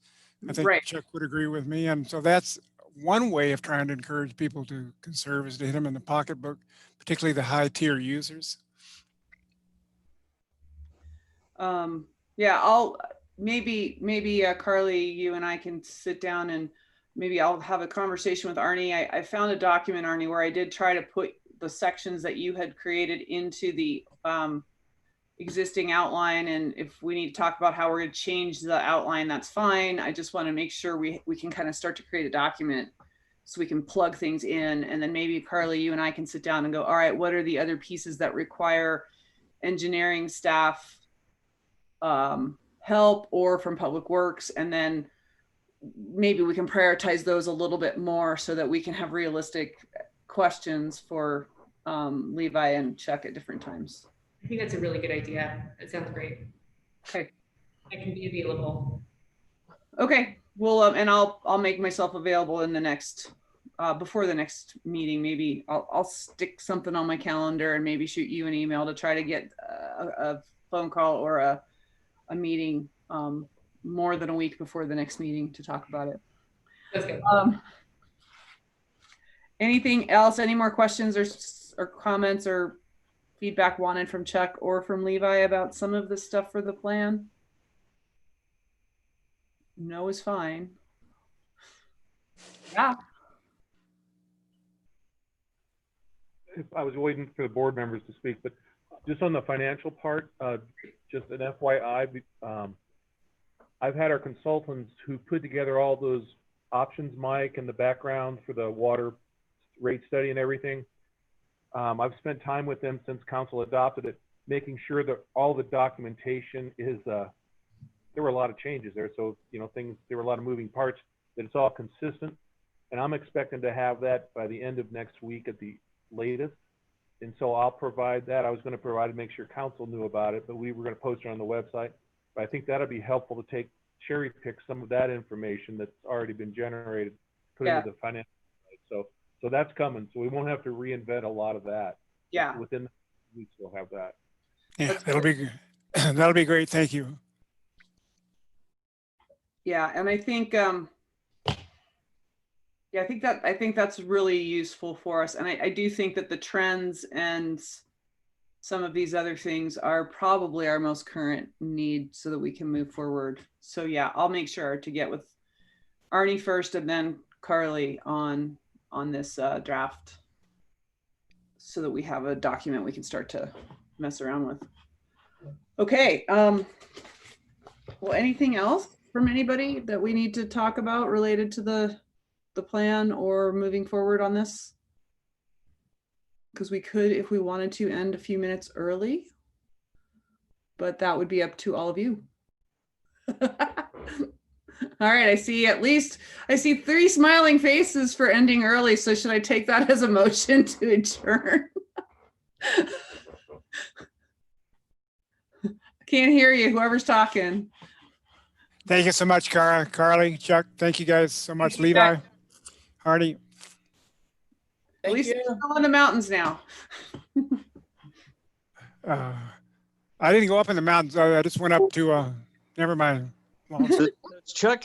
I think Chuck would agree with me. And so that's one way of trying to encourage people to conserve, is to hit them in the pocketbook, particularly the high tier users. Yeah, I'll maybe Carly, you and I can sit down and maybe I'll have a conversation with Arnie. I found a document, Arnie, where I did try to put the sections that you had created into the existing outline. And if we need to talk about how we're going to change the outline, that's fine. I just want to make sure we can kind of start to create a document so we can plug things in. And then maybe Carly, you and I can sit down and go, all right, what are the other pieces that require engineering staff help or from Public Works? And then maybe we can prioritize those a little bit more so that we can have realistic questions for Levi and Chuck at different times. I think that's a really good idea. It sounds great. Okay. I can be available. Okay. Well, and I'll make myself available in the next, before the next meeting. Maybe I'll stick something on my calendar and maybe shoot you an email to try to get a phone call or a meeting more than a week before the next meeting to talk about it. That's good. Anything else? Any more questions or comments or feedback wanted from Chuck or from Levi about some of the stuff for the plan? No is fine. Yeah. I was waiting for the board members to speak, but just on the financial part, just an FYI, I've had our consultants who put together all those options, Mike, and the background for the water rate study and everything. I've spent time with them since council adopted it, making sure that all the documentation is, there were a lot of changes there. So, you know, there were a lot of moving parts, that it's all consistent. And I'm expecting to have that by the end of next week at the latest. And so I'll provide that. I was going to provide to make sure council knew about it, but we were going to post it on the website. But I think that'll be helpful to cherry pick some of that information that's already been generated, put into the financial site. So that's coming. So we won't have to reinvent a lot of that. Yeah. Within the weeks, we'll have that. Yeah, that'll be good. That'll be great. Thank you. Yeah, and I think yeah, I think that's really useful for us. And I do think that the trends and some of these other things are probably our most current need so that we can move forward. So yeah, I'll make sure to get with Arnie first and then Carly on this draft so that we have a document we can start to mess around with. Okay. Well, anything else from anybody that we need to talk about related to the plan or moving forward on this? Because we could, if we wanted to, end a few minutes early, but that would be up to all of you. All right, I see 3 smiling faces for ending early. So should I take that as a motion to adjourn? Can't hear you, whoever's talking. Thank you so much, Cara, Carly, Chuck. Thank you guys so much. Thank you, Levi, guys. Hardy. At Thank least you. it's still in the mountains now. I didn't go up in the mountains. I just went up to, never mind. Well, Chuck